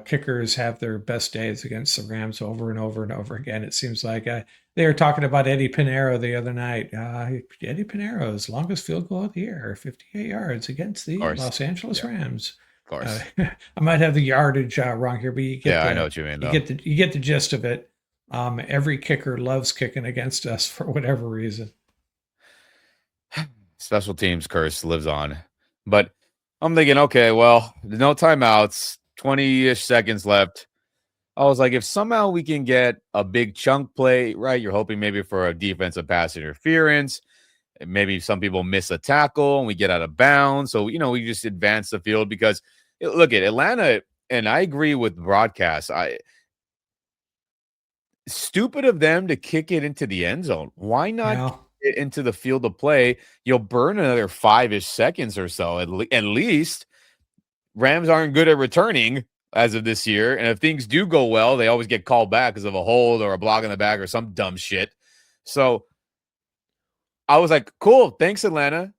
B: kickers have their best days against the Rams over and over and over again. It seems like they were talking about Eddie Pinheiro the other night. Eddie Pinheiro's longest field goal of the year, 58 yards against the Los Angeles Rams.
A: Of course,
B: I might have the yardage wrong here, but you get
A: I know what you mean.
B: You get the gist of it. Every kicker loves kicking against us for whatever reason.
A: Special teams curse lives on. But I'm thinking, okay, well, no timeouts, 20-ish seconds left. I was like, if somehow we can get a big chunk play, right? You're hoping maybe for a defensive pass interference. Maybe some people miss a tackle and we get out of bounds. So, we just advance the field because, look at Atlanta, and I agree with broadcast. Stupid of them to kick it into the end zone. Why not it into the field of play? You'll burn another 5-ish seconds or so. At least Rams aren't good at returning as of this year. And if things do go well, they always get called back because of a hold or a block in the back or some dumb shit. So I was like, cool. Thanks, Atlanta.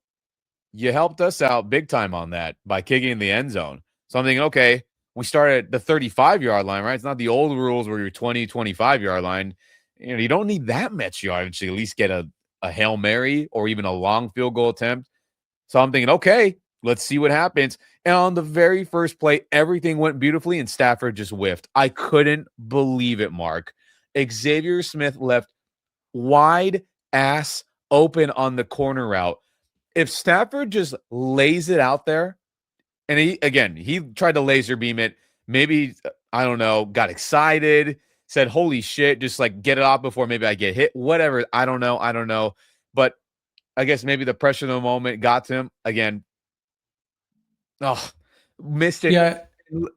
A: You helped us out big time on that by kicking in the end zone. So I'm thinking, okay, we start at the 35-yard line, right? It's not the old rules where you're 20, 25-yard line. You don't need that much yardage to at least get a Hail Mary or even a long field goal attempt. So I'm thinking, okay, let's see what happens. And on the very first play, everything went beautifully and Stafford just whiffed. I couldn't believe it, Mark. Xavier Smith left wide ass open on the corner route. If Stafford just lays it out there, and he tried to laser beam it, maybe, I don't know, got excited, said, holy shit, just like get it off before maybe I get hit, whatever. I don't know. But I guess maybe the pressure of the moment got to him. Again, missed it.
B: Yeah.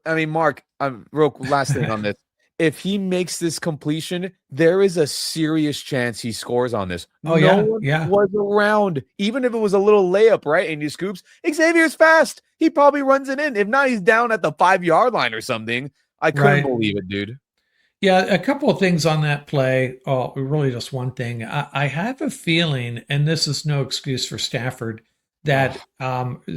A: I mean, Mark, last thing on this. If he makes this completion, there is a serious chance he scores on this.
B: No one
A: was around. Even if it was a little layup, right? And he scoops. Xavier's fast. He probably runs it in. If not, he's down at the 5-yard line or something. I couldn't believe it, dude.
B: Yeah, a couple of things on that play. Oh, really just one thing. I have a feeling, and this is no excuse for Stafford, that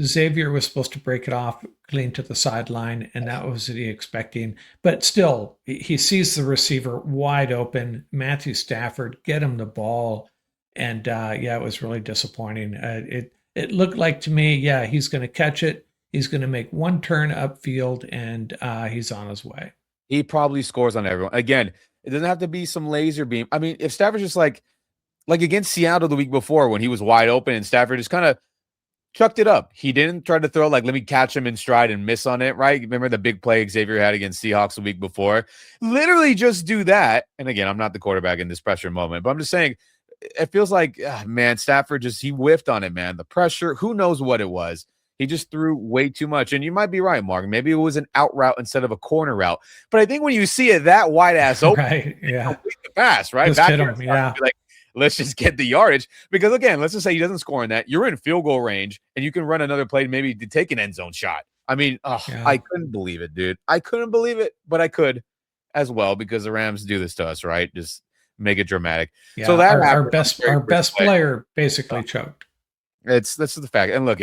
B: Xavier was supposed to break it off clean to the sideline, and that was what he expecting. But still, he sees the receiver wide open, Matthew Stafford, get him the ball, and it was really disappointing. It looked like to me, he's going to catch it. He's going to make one turn upfield, and he's on his way.
A: He probably scores on everyone. Again, it doesn't have to be some laser beam. I mean, if Stafford's just like against Seattle the week before when he was wide open and Stafford just kind of chucked it up. He didn't try to throw let me catch him in stride and miss on it, right? Remember the big play Xavier had against Seahawks the week before? Literally just do that. And again, I'm not the quarterback in this pressure moment, but I'm just saying it feels like, man, Stafford he whiffed on it, man. The pressure, who knows what it was. He just threw way too much. And you might be right, Mark. Maybe it was an out route instead of a corner route. But I think when you see it that wide ass open,
B: right, yeah,
A: the pass, right?
B: Just hit him,
A: let's just get the yardage. Because again, let's just say he doesn't score in that. You're in field goal range and you can run another play, maybe to take an end zone shot. I mean, I couldn't believe it, dude. I couldn't believe it, but I could as well because the Rams do this to us, right? Just make it dramatic.
B: Yeah,
A: so that
B: our best player basically choked.
A: That's the fact. And look,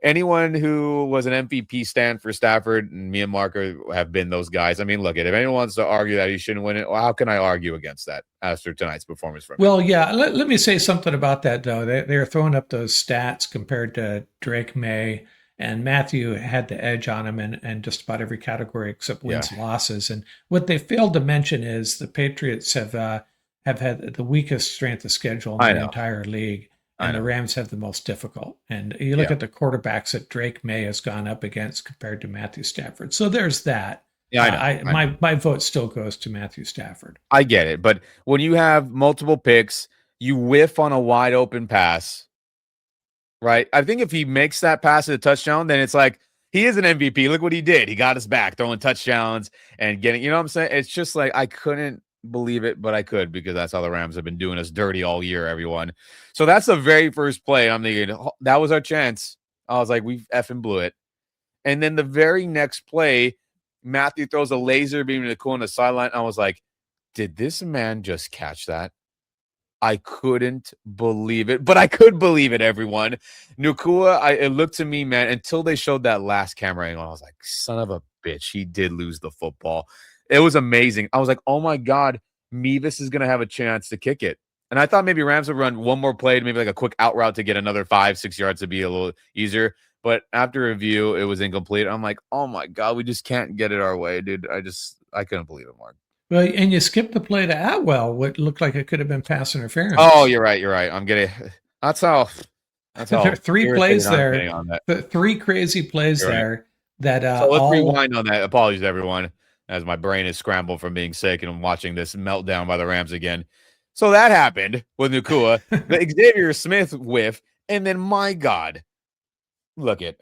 A: anyone who was an MVP stand for Stafford, and me and Mark have been those guys. I mean, look, if anyone wants to argue that he shouldn't win it, well, how can I argue against that after tonight's performance from him?
B: Well, yeah, let me say something about that, though. They're throwing up those stats compared to Drake May, and Matthew had the edge on him in just about every category except wins and losses. And what they failed to mention is the Patriots have have had the weakest strength of schedule in
A: I
B: the
A: know.
B: entire league,
A: I
B: and the
A: know.
B: Rams have the most difficult. And you look
A: Yeah.
B: at the quarterbacks that Drake May has gone up against compared to Matthew Stafford. So there's that.
A: Yeah, I know.
B: I my vote still goes to Matthew Stafford.
A: I get it. But when you have multiple picks, you whiff on a wide open pass, right? I think if he makes that pass at a touchdown, then it's like he is an MVP. Look what he did. He got us back throwing touchdowns and getting, you know what I'm saying? It's just like I couldn't believe it, but I could because that's how the Rams have been doing us dirty all year, everyone. So that's the very first play. I'm thinking, oh, that was our chance. I was like, we effing blew it. And then the very next play, Matthew throws a laser beam to Nacua on the sideline. I was like, did this man just catch that? I couldn't believe it, but I could believe it, everyone. Nacua, it looked to me, man, until they showed that last camera angle, I was like, son of a bitch, he did lose the football. It was amazing. I was like, oh my God, Mevis is going to have a chance to kick it. And I thought maybe Rams would run one more play, maybe like a quick out route to get another 5-6 yards to be a little easier. But after review, it was incomplete. I'm like, oh my God, we just can't get it our way, dude. I couldn't believe it, Mark.
B: Well, and you skipped the play to Atwell, what looked like it could have been pass
A: Oh,
B: interference.
A: you're right. You're right. I'm getting that's how
B: There are three
A: irritated
B: plays
A: I'm getting
B: there,
A: on that.
B: the three crazy plays
A: You're right.
B: there that
A: So let's
B: all
A: rewind on that. Apologies, everyone, as my brain is scrambled from being sick and I'm watching this meltdown by the Rams again. So that happened with Nacua, the Xavier Smith whiff, and then my God, look it.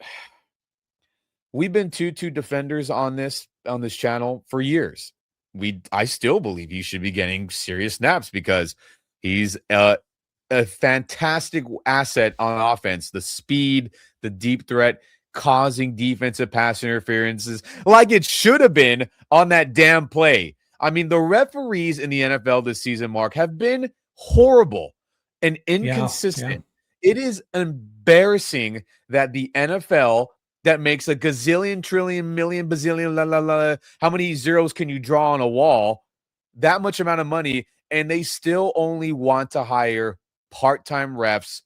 A: We've been 2-2 defenders on this channel for years. I still believe he should be getting serious snaps because he's a fantastic asset on offense. The speed, the deep threat, causing defensive pass interferences like it should have been on that damn play. I mean, the referees in the NFL this season, Mark, have been horrible and inconsistent.
B: yeah.
A: It is embarrassing that the NFL that makes a gazillion, trillion, million, bazillion, la la la. How many zeros can you draw on a wall? That much amount of money, and they still only want to hire part-time refs,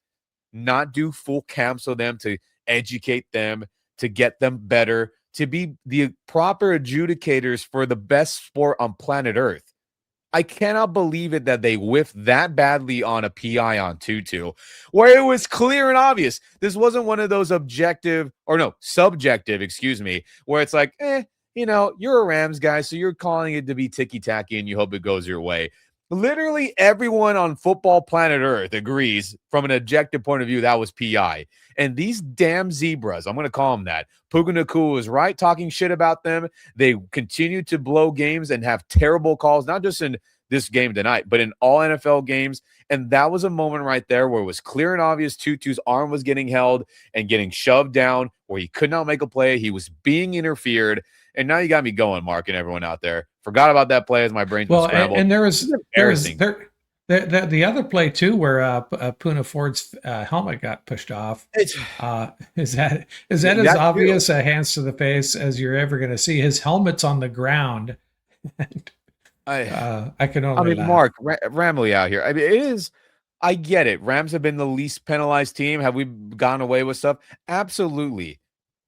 A: not do full camps of them to educate them, to get them better, to be the proper adjudicators for the best sport on planet Earth. I cannot believe it that they whiffed that badly on a PI on 2-2, where it was clear and obvious. This wasn't one of those subjective, excuse me, where it's like, you're a Rams guy, so you're calling it to be ticky-tacky and you hope it goes your way. Literally everyone on football planet Earth agrees from an objective point of view that was PI. And these damn zebras, I'm going to call them that. Puka Nacua was right talking shit about them. They continue to blow games and have terrible calls, not just in this game tonight, but in all NFL games. And that was a moment right there where it was clear and obvious Tutu's arm was getting held and getting shoved down where he could not make a play. He was being interfered. And now you got me going, Mark, and everyone out there. Forgot about that play as my brain's been scrambled.
B: And there was the other play too where Puna Ford's helmet got pushed off. Is that as obvious a hands to the face as you're ever going to see? His helmet's on the ground. I can only laugh.
A: Mark, Ramley out here. I mean, it is. I get it. Rams have been the least penalized team. Have we gone away with stuff? Absolutely.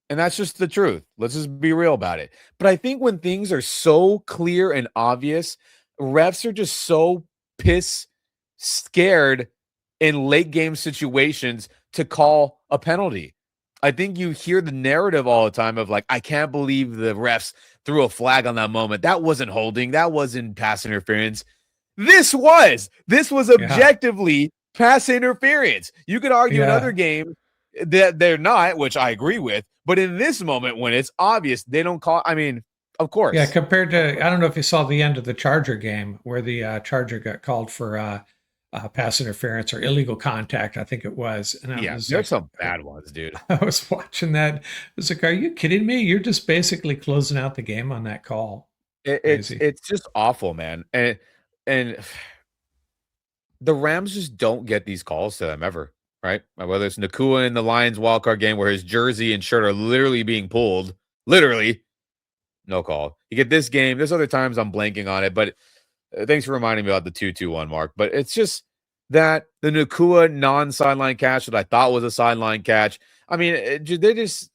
A: And that's just the truth. Let's just be real about it. But I think when things are so clear and obvious, refs are just so scared in late game situations to call a penalty. I think you hear the narrative all the time of like, I can't believe the refs threw a flag on that moment. That wasn't holding. That wasn't pass interference. This was objectively pass interference. You could argue in other games that they're not, which I agree with. But in this moment, when it's obvious, they don't call. I mean, of course.
B: Yeah, compared to, I don't know if you saw the end of the Charger game where the Charger got called for pass interference or illegal contact, I think it was. And
A: there's some bad ones, dude.
B: I was watching that. I was like, are you kidding me? You're just basically closing out the game on that call.
A: It's just awful, man. And the Rams just don't get these calls to them ever. Right? Whether it's Nacua in the Lions wildcard game where his jersey and shirt are literally being pulled. Literally. No call. You get this game. There's other times I'm blanking on it, but thanks for reminding me about the 2-2-1 mark. But it's just that the Nacua non-sideline catch that I thought was a sideline catch. I mean, they just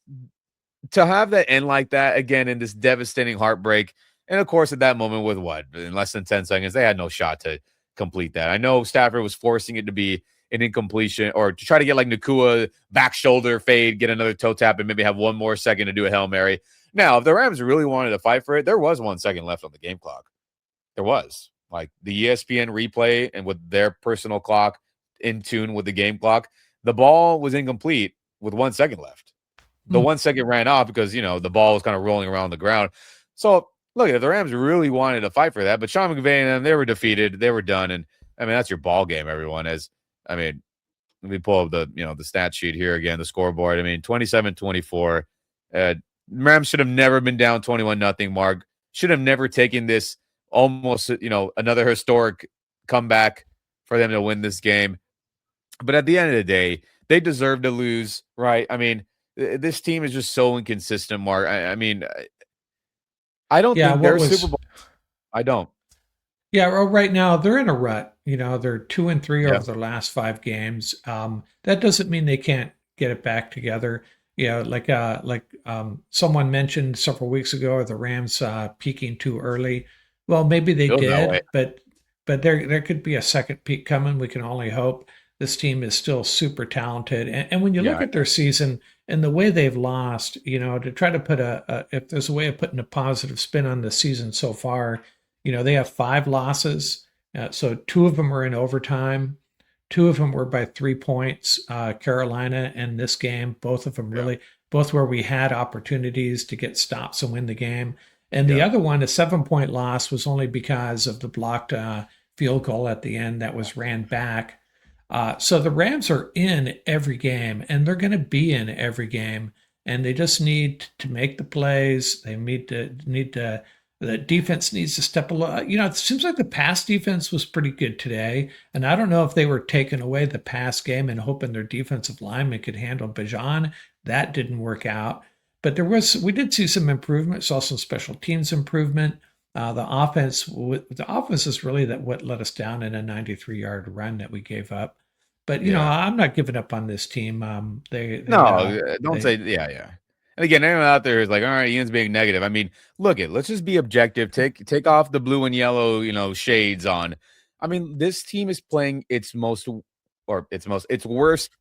A: to have that end like that again in this devastating heartbreak. And of course, at that moment with in less than 10 seconds, they had no shot to complete that. I know Stafford was forcing it to be an incompletion or to try to get like Nacua back shoulder fade, get another toe tap, and maybe have one more second to do a Hail Mary. Now, if the Rams really wanted to fight for it, there was 1 second left on the game clock. There was. Like the ESPN replay and with their personal clock in tune with the game clock, the ball was incomplete with 1 second left. The 1 second ran off because, the ball was kind of rolling around the ground. So, look, if the Rams really wanted to fight for that, but Sean McVay and them, they were defeated. They were done. And, that's your ball game, everyone. Let me pull up the stat sheet here again, the scoreboard. 27-24. Rams should have never been down 21-0, Mark. Should have never taken this almost, another historic comeback for them to win this game. But at the end of the day, they deserve to lose, right? This team is just so inconsistent, Mark. I don't think they're Super Bowl. I don't.
B: Yeah, well, right now they're in a rut. They're 2-3 over their last 5 games. That doesn't mean they can't get it back together. Like someone mentioned several weeks ago, are the Rams peaking too early? Well, maybe they did, but there could be a second peak coming. We can only hope. This team is still super talented, and when you look at their season and the way they've lost, to try to put if there's a way of putting a positive spin on the season so far, they have 5 losses. So 2 of them are in overtime. 2 of them were by 3 points. Carolina and this game, both of them both where we had opportunities to get stops and win the game. And the other one, a 7-point loss, was only because of the blocked field goal at the end that was ran back. So the Rams are in every game, and they're going to be in every game, and they just need to make the plays. They need to. The defense needs to step a little. It seems like the pass defense was pretty good today, and I don't know if they were taking away the pass game and hoping their defensive lineman could handle Bijan. That didn't work out, but we did see some improvement. Saw some special teams improvement. The offense is really what let us down in a 93-yard run that we gave up. But I'm not giving up on this team.
A: Don't say yeah. And again, anyone out there is like, all right, Ian's being negative. Let's just be objective. Take off the blue and yellow, shades on. This team is playing its worst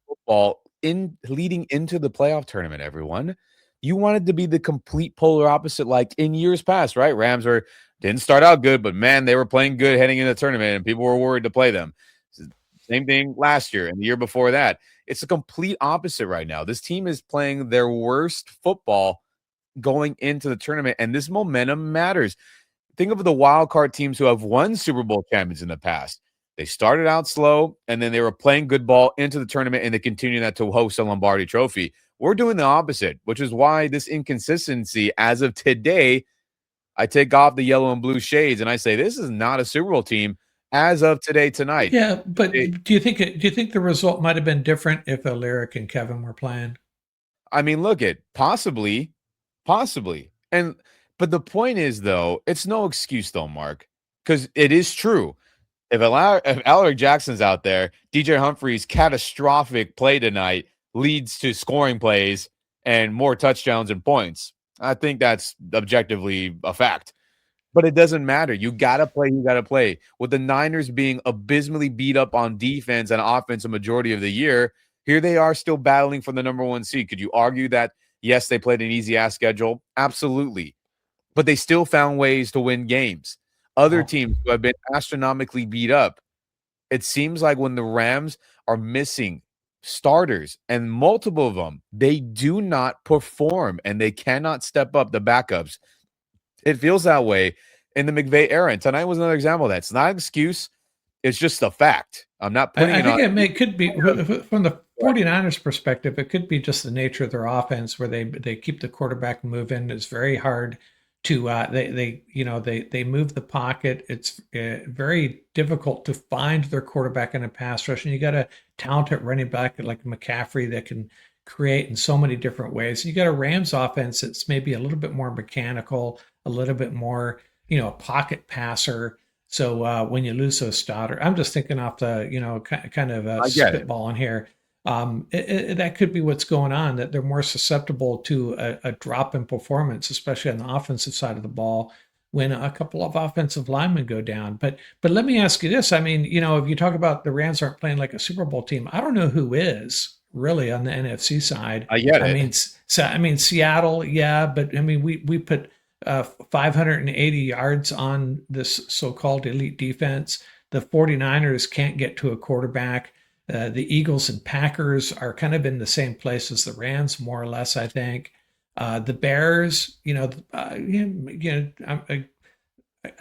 A: football leading into the playoff tournament, everyone. You wanted to be the complete polar opposite, like in years past, right? Rams didn't start out good, but man, they were playing good heading into the tournament, and people were worried to play them. Same thing last year and the year before that. It's a complete opposite right now. This team is playing their worst football going into the tournament, and this momentum matters. Think of the wild card teams who have won Super Bowl champions in the past. They started out slow, and then they were playing good ball into the tournament, and they continue that to host a Lombardi Trophy. We're doing the opposite, which is why this inconsistency, as of today, I take off the yellow and blue shades, and I say this is not a Super Bowl team as of tonight.
B: Yeah, but do you think the result might have been different if Alaric and Kevin were playing?
A: Look at possibly, but the point is though, it's no excuse though, Mark, because it is true. If Alaric Jackson's out there, DJ Humphrey's catastrophic play tonight leads to scoring plays and more touchdowns and points. I think that's objectively a fact. But it doesn't matter. You got to play. With the Niners being abysmally beat up on defense and offense a majority of the year, here they are still battling for the number 1 seed. Could you argue that, yes, they played an easy-ass schedule? Absolutely. But they still found ways to win games. Other teams who have been astronomically beat up, it seems like when the Rams are missing starters, and multiple of them, they do not perform, and they cannot step up the backups. It feels that way in the McVay era. And tonight was another example of that. It's not an excuse. It's just a fact. I'm not putting
B: I think it could be from the 49ers perspective, it could be just the nature of their offense where they keep the quarterback moving. It's very hard to they move the pocket. It's very difficult to find their quarterback in a pass rush. And you got a talented running back like McCaffrey that can create in so many different ways. You got a Rams offense that's maybe a little bit more mechanical, a little bit more, pocket passer. So when you lose those starter, I'm just thinking off the, kind of spitballing here. That could be what's going on, that they're more susceptible to a drop in performance, especially on the offensive side of the ball when a couple of offensive linemen go down. But let me ask you this. I mean, if you talk about the Rams aren't playing like a Super Bowl team, I don't know who is really on the NFC side.
A: I get
B: I
A: it.
B: mean, Seattle, yeah, but I mean, we put 580 yards on this so-called elite defense. The 49ers can't get to a quarterback. The Eagles and Packers are kind of in the same place as the Rams, more or less, I think. The Bears,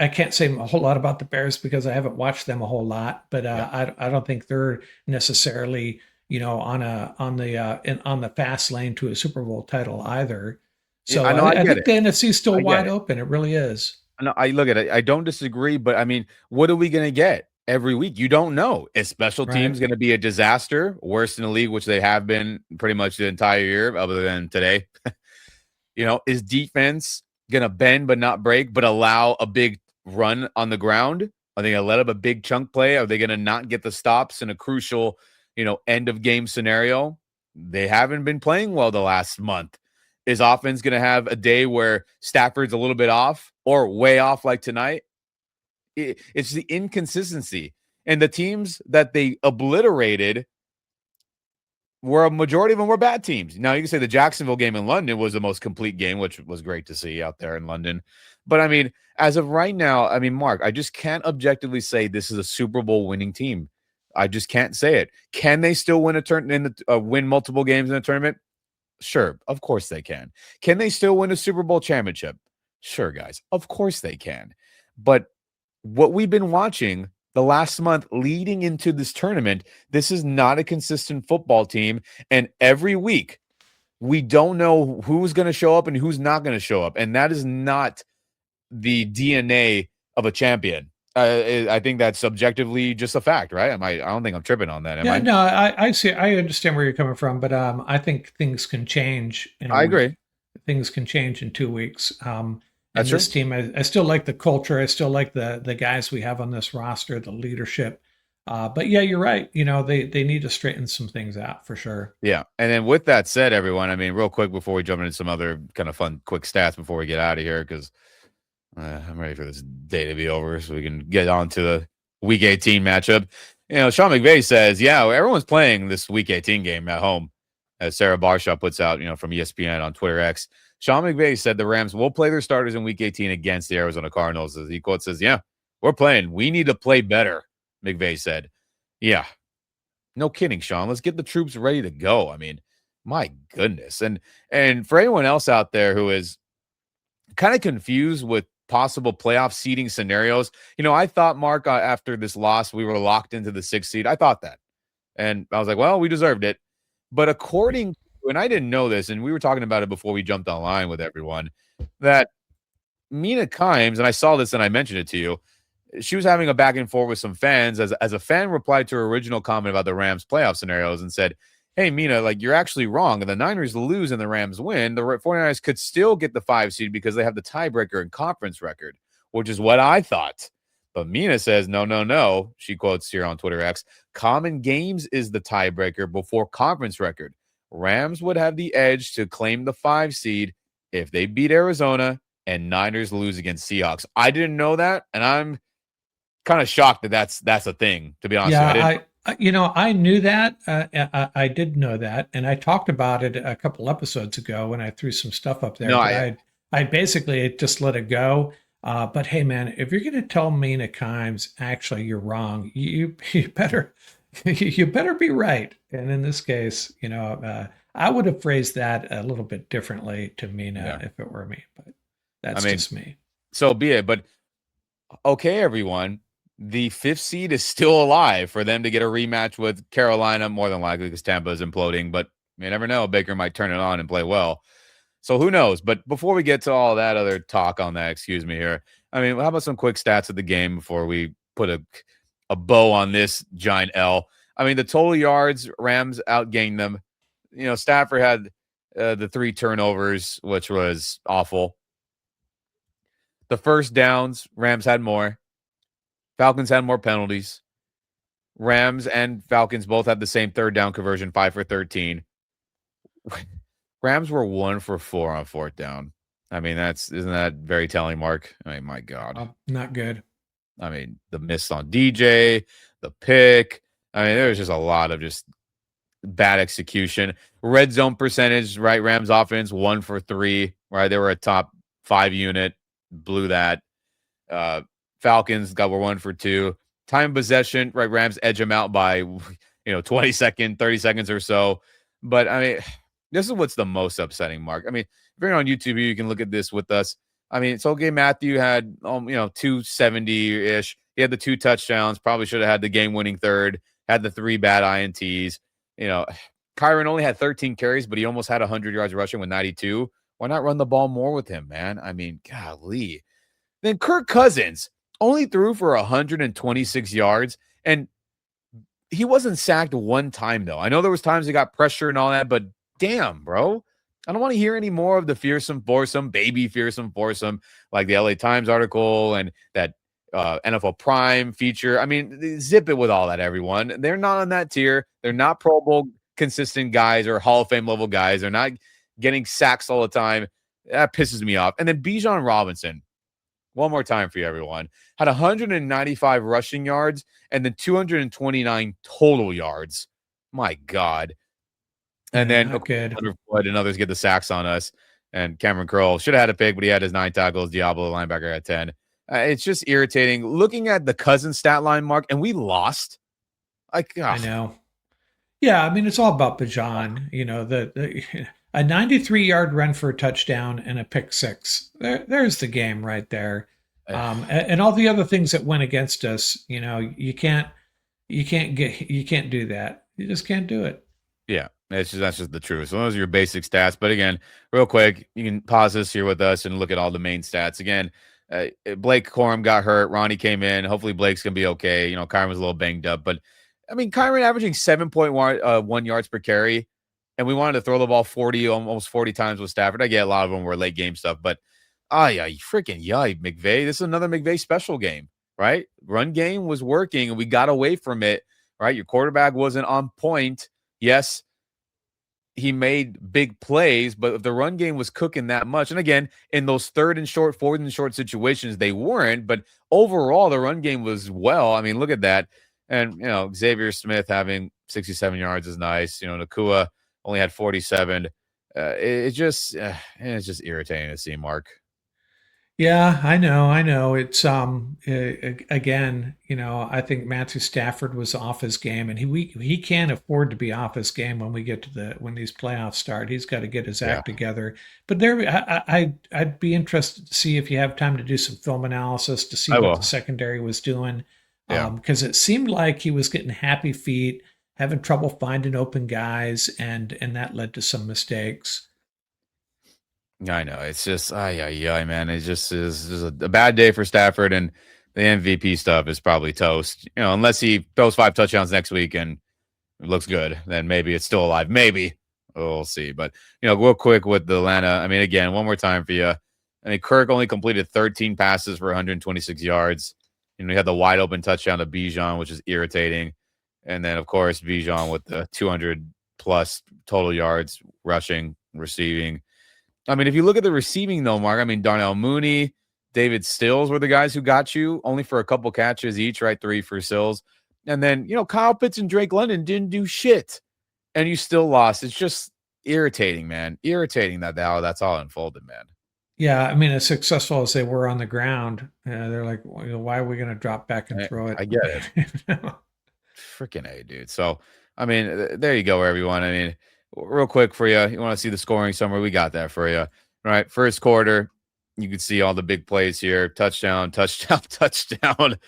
B: I can't say a whole lot about the Bears because I haven't watched them a whole lot, but
A: Yeah.
B: I don't think they're necessarily on the fast lane to a Super Bowl title either.
A: Yeah,
B: So
A: I know. I
B: I
A: get
B: think
A: it.
B: the NFC is still
A: I get
B: wide
A: it.
B: open. It really is.
A: No, I look at it. I don't disagree, but I mean, what are we going to get every week? You don't know. Is special teams
B: Right.
A: going to be a disaster, worse in the league, which they have been pretty much the entire year, other than today? Is defense going to bend but not break, but allow a big run on the ground? Are they going to let up a big chunk play? Are they going to not get the stops in a crucial, end of game scenario? They haven't been playing well the last month. Is offense going to have a day where Stafford's a little bit off or way off like tonight? It's the inconsistency. And the teams that they obliterated were a majority of them were bad teams. Now, you can say the Jacksonville game in London was the most complete game, which was great to see out there in London. But I mean, as of right now, I mean, Mark, I just can't objectively say this is a Super Bowl winning team. I just can't say it. Can they still win win multiple games in a tournament? Sure, of course they can. Can they still win a Super Bowl championship? Sure, guys, of course they can. But what we've been watching the last month leading into this tournament, this is not a consistent football team. And every week, we don't know who's going to show up and who's not going to show up. And that is not the DNA of a champion. I think that's subjectively just a fact, right? I don't think I'm tripping on that. Am
B: Yeah,
A: I?
B: no, I see. I understand where you're coming from, but I think things can change in a
A: I agree.
B: week. Things can change in 2 weeks.
A: That's
B: And
A: true.
B: this team, I still like the culture. I still like the guys we have on this roster, the leadership. But yeah, you're right. They need to straighten some things out for sure.
A: Yeah. And then with that said, everyone, I mean, real quick before we jump into some other kind of fun, quick stats before we get out of here, because I'm ready for this day to be over so we can get on to the week 18 matchup. Sean McVay says, yeah, everyone's playing this week 18 game at home, as Sarah Barshaw puts out, from ESPN on Twitter X. Sean McVay said the Rams will play their starters in week 18 against the Arizona Cardinals. As he quote says, yeah, we're playing. We need to play better, McVay said. Yeah, no kidding, Sean. Let's get the troops ready to go. I mean, my goodness. And for anyone else out there who is kind of confused with possible playoff seeding scenarios, I thought, Mark, after this loss, we were locked into the 6th seed. I thought that. And I was like, well, we deserved it. But and I didn't know this, and we were talking about it before we jumped online with everyone, that Mina Kimes, and I saw this and I mentioned it to you, she was having a back and forth with some fans as a fan replied to her original comment about the Rams playoff scenarios and said, hey, Mina, like, you're actually wrong. And the Niners lose and the Rams win. The 49ers could still get the 5 seed because they have the tiebreaker in conference record, which is what I thought. But Mina says, no, no, no. She quotes here on Twitter X, common games is the tiebreaker before conference record. Rams would have the edge to claim the 5 seed if they beat Arizona and Niners lose against Seahawks. I didn't know that, and I'm kind of shocked that that's a thing, to be honest with you. I didn't.
B: I knew that. I did know that, and I talked about it a couple episodes ago when I threw some stuff up there.
A: No,
B: But I basically just let it go. But hey, man, if you're going to tell Mina Kimes, actually, you're wrong. You better you better be right. And in this case, I would have phrased that a little bit differently to Mina if it were me. But
A: I
B: that's
A: mean,
B: just me.
A: so be it. But okay, everyone, the 5th seed is still alive for them to get a rematch with Carolina, more than likely because Tampa is imploding. But you never know. Baker might turn it on and play well. So who knows? But before we get to all that other talk on that, excuse me here. I mean, how about some quick stats of the game before we put a bow on this giant L? I mean, the total yards, Rams outgained them. Stafford had the 3 turnovers, which was awful. The first downs, Rams had more. Falcons had more penalties. Rams and Falcons both had the same third down conversion, 5 for 13. Rams were 1 for 4 on 4th down. I mean, isn't that very telling, Mark? I mean, my God.
B: Not good.
A: I mean, the miss on DJ, the pick. I mean, there was just a lot of just bad execution. Red zone percentage, right? Rams offense 1 for 3, right? They were a top 5 unit, blew that. Uh, Falcons were 1 for 2. Time possession, right? Rams edge them out by 20 seconds, 30 seconds or so. But I mean, this is what's the most upsetting, Mark. I mean, if you're on YouTube, you can look at this with us. I mean, it's okay. Matthew had 270-ish. He had the 2 touchdowns. Probably should have had the game-winning third. Had the 3 bad INTs. Kyron only had 13 carries, but he almost had 100 yards rushing with 92. Why not run the ball more with him, man? I mean, golly. Then Kirk Cousins only threw for 126 yards, and he wasn't sacked one time, though. I know there was times he got pressure and all that, but damn, bro. I don't want to hear any more of the fearsome foursome, baby fearsome foursome, like the LA Times article and that NFL Prime feature. I mean, zip it with all that, everyone. They're not on that tier. They're not Pro Bowl consistent guys or Hall of Fame level guys. They're not getting sacks all the time. That pisses me off. And then Bijan Robinson, one more time for you, everyone, had 195 rushing yards and then 229 total yards. My God. And then
B: good.
A: Foot and others get the sacks on us. And Cameron Curl should have had a pick, but he had his 9 tackles. Diablo, linebacker, at 10. It's just irritating looking at the Cousins stat line, Mark, and we lost.
B: I know. Yeah, I mean, it's all about Bijan. A 93-yard run for a touchdown and a pick six. There's the game right there. And all the other things that went against us, you can't do that. You just can't do it.
A: Yeah, that's just the truth. So those are your basic stats. But again, real quick, you can pause this here with us and look at all the main stats. Again, Blake Corum got hurt. Ronnie came in. Hopefully Blake's going to be okay. Kyron was a little banged up. But, I mean, Kyron averaging 7.1 yards per carry. And we wanted to throw the ball almost 40 times with Stafford. I get a lot of them were late game stuff. But, yeah, freaking McVay. This is another McVay special game, right? Run game was working, and we got away from it, right? Your quarterback wasn't on point. Yes, he made big plays, but if the run game was cooking that much, and again, in those fourth and short situations, they weren't, but overall, the run game was I mean, look at that. And, Xavier Smith having 67 yards is nice. Nacua only had 47. It's just irritating to see, Mark.
B: Yeah, I know. It's again, I think Matthew Stafford was off his game, and he can't afford to be off his game when we get to when these playoffs start. He's got to get his act together. But I'd be interested to see if you have time to do some film analysis to see what the secondary was doing, because it seemed like he was getting happy feet, having trouble finding open guys, and that led to some mistakes.
A: I know. It's just, man. It just is a bad day for Stafford, and the MVP stuff is probably toast. Unless he throws 5 touchdowns next week and it looks good, then maybe it's still alive. Maybe. We'll see. But, real quick with the Atlanta. I mean, again, one more time for you. I mean, Kirk only completed 13 passes for 126 yards. He had the wide open touchdown to Bijan, which is irritating. And then, of course, Bijan with the 200+ total yards rushing, receiving. I mean, if you look at the receiving, though, Mark, I mean, Darnell Mooney, David Stills were the guys who got you only for a couple catches each, right? 3 for Stills. And then, Kyle Pitts and Drake London didn't do shit. And you still lost. It's just irritating, man. Irritating that's all unfolded, man.
B: Yeah, I mean, as successful as they were on the ground, they're like, why are we going to drop back and throw it?
A: I get it. Freaking A, dude. So, I mean, there you go, everyone. I mean, real quick for you, you want to see the scoring summary? We got that for you. All right, first quarter, you can see all the big plays here. Touchdown, touchdown, touchdown.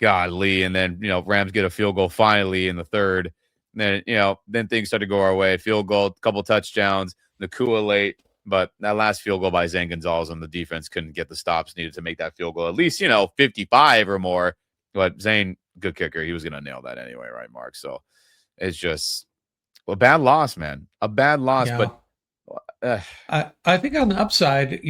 A: Godly. And then, Rams get a field goal finally in the third. And then, then things start to go our way. Field goal, couple touchdowns, Nacua late. But that last field goal by Zane Gonzalez on the defense couldn't get the stops needed to make that field goal. At least, 55 or more. But Zane, good kicker. He was going to nail that anyway, right, Mark? So it's just a bad loss, man. A bad loss. Yeah.
B: But I think on the upside,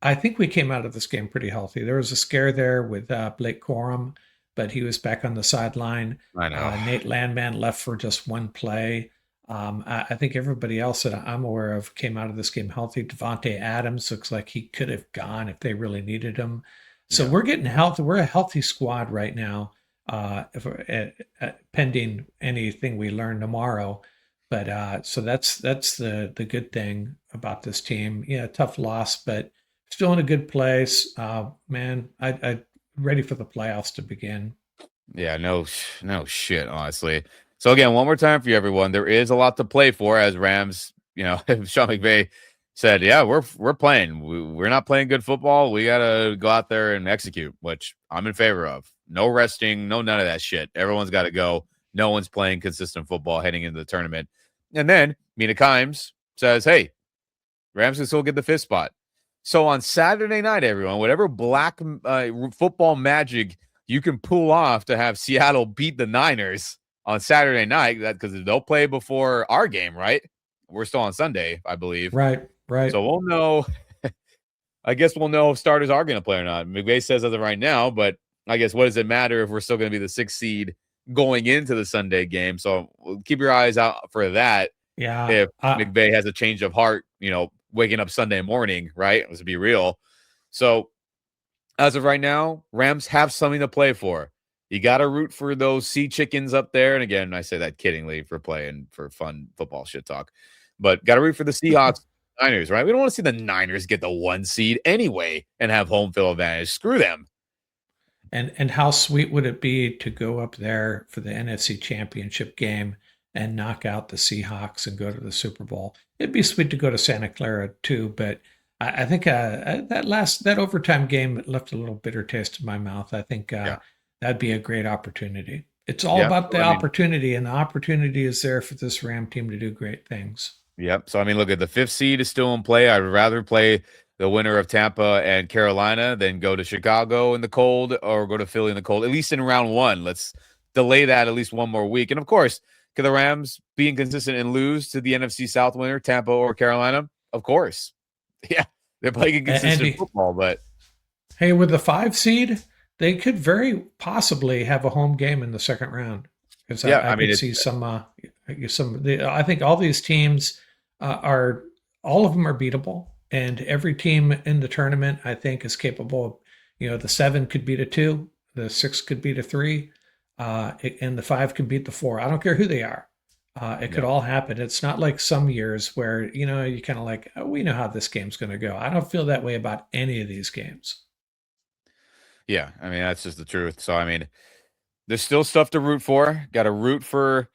B: I think we came out of this game pretty healthy. There was a scare there with Blake Corum, but he was back on the sideline.
A: I know.
B: Nate Landman left for just one play. I think everybody else that I'm aware of came out of this game healthy. Devontae Adams looks like he could have gone if they really needed him. So
A: Yeah.
B: we're getting healthy. We're a healthy squad right now, if, pending anything we learn tomorrow. But so that's the good thing about this team. Yeah, tough loss, but still in a good place. Man, I ready for the playoffs to begin.
A: Yeah, no shit, honestly. So again, one more time for you, everyone. There is a lot to play for, as Rams. Sean McVay said, "Yeah, we're playing. We're not playing good football. We gotta go out there and execute," which I'm in favor of. No resting, no none of that shit. Everyone's got to go. No one's playing consistent football heading into the tournament. And then Mina Kimes says, "Hey, Rams can still get the fifth spot." So on Saturday night, everyone, whatever black football magic you can pull off to have Seattle beat the Niners on Saturday night, that because they'll play before our game, right? We're still on Sunday, I believe.
B: Right, right.
A: So we'll know. I guess we'll know if starters are going to play or not. McVay says as of right now, but I guess what does it matter if we're still going to be the sixth seed going into the Sunday game? So keep your eyes out for that.
B: Yeah.
A: If McVay has a change of heart, waking up Sunday morning, right? Let's be real. So as of right now, Rams have something to play for. You got to root for those sea chickens up there. And again, I say that kiddingly for playing for fun football shit talk, but got to root for the Seahawks, Niners, right? We don't want to see the Niners get the 1 seed anyway and have home field advantage. Screw them.
B: And how sweet would it be to go up there for the NFC Championship game and knock out the Seahawks and go to the Super Bowl? It'd be sweet to go to Santa Clara too, but I think that overtime game left a little bitter taste in my mouth. I think
A: Yeah.
B: that'd be a great opportunity. It's all
A: Yeah.
B: about
A: So,
B: the opportunity, and the opportunity is there for this Ram team to do great things.
A: Yep. So, look at the fifth seed is still in play. I'd rather play the winner of Tampa and Carolina than go to Chicago in the cold or go to Philly in the cold, at least in round one. Let's delay that at least one more week. And of course, could the Rams be inconsistent and lose to the NFC South winner, Tampa or Carolina? Of course. Yeah. They're playing inconsistent
B: Andy,
A: football, but
B: hey, with the 5 seed, they could very possibly have a home game in the second round because
A: yeah,
B: I could
A: it's
B: see I think all these teams are all of them are beatable, and every team in the tournament I think is capable of. The 7 could beat a 2, the 6 could beat a 3, and the 5 could beat the 4. I don't care who they are. It could
A: yeah.
B: all happen. It's not like some years where you kind of like, oh, we know how this game's going to go. I don't feel that way about any of these games.
A: Yeah, that's just the truth. So, there's still stuff to root for. Got to root for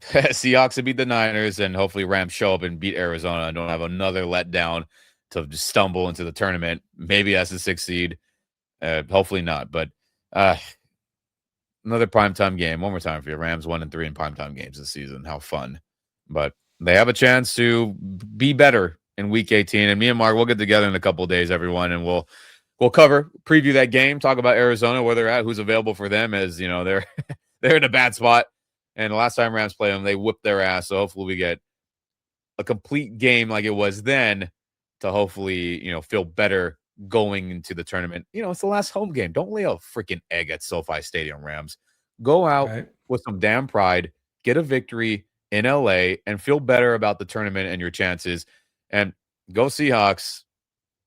A: Seahawks to beat the Niners, and hopefully Rams show up and beat Arizona and don't have another letdown to just stumble into the tournament. Maybe as the sixth seed. Hopefully not. But another primetime game. One more time for you. Rams 1-3 in primetime games this season. How fun. But they have a chance to be better in week 18. And me and Mark, we'll get together in a couple of days, everyone, and we'll preview that game, talk about Arizona, where they're at, who's available for them, as they're they're in a bad spot. And the last time Rams played them, they whipped their ass. So hopefully we get a complete game like it was then to hopefully, feel better going into the tournament. It's the last home game. Don't lay a freaking egg at SoFi Stadium, Rams. Go out
B: Right.
A: with some damn pride, get a victory in LA, and feel better about the tournament and your chances. And go Seahawks,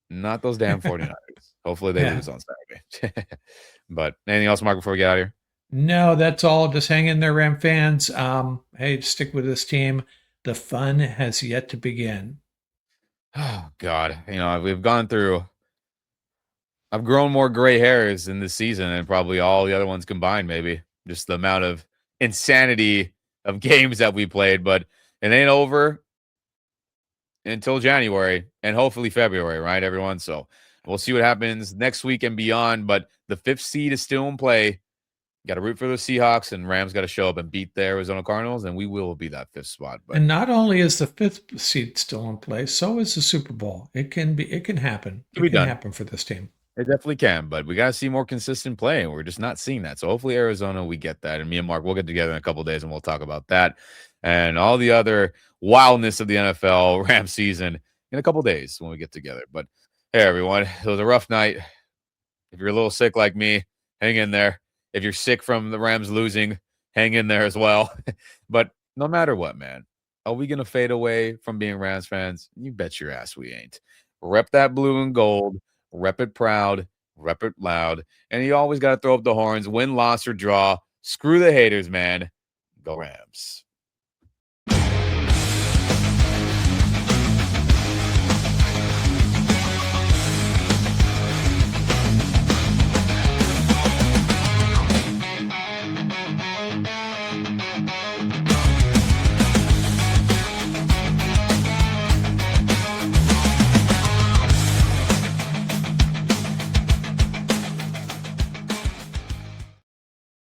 A: not those damn 49ers. Hopefully they
B: Yeah.
A: lose on Saturday. But anything else, Mark, before we get out of here?
B: No, that's all. Just hang in there, Ram fans. Hey, stick with this team. The fun has yet to begin.
A: Oh, God. I've grown more gray hairs in this season than probably all the other ones combined, maybe. Just the amount of insanity of games that we played, but it ain't over until January and hopefully February, right, everyone? So we'll see what happens next week and beyond, but the fifth seed is still in play. Got to root for the Seahawks, and Rams got to show up and beat the Arizona Cardinals, and we will be that fifth spot. But
B: And not only is the 5th seed still in place, so is the Super Bowl. It can happen.
A: it'll
B: It
A: be
B: can
A: done.
B: happen for this team.
A: It definitely can, but we got to see more consistent play, and we're just not seeing that. So hopefully Arizona, we get that. And me and Mark, we'll get together in a couple of days, and we'll talk about that and all the other wildness of the NFL Ram season in a couple of days when we get together. But hey, everyone, it was a rough night. If you're a little sick like me, hang in there. If you're sick from the Rams losing, hang in there as well. But no matter what, man, Are we going to fade away from being Rams fans? You bet your ass we ain't. Rep that blue and gold. Rep it proud. Rep it loud. And you always got to throw up the horns. Win, loss, or draw. Screw the haters, man. Go Rams.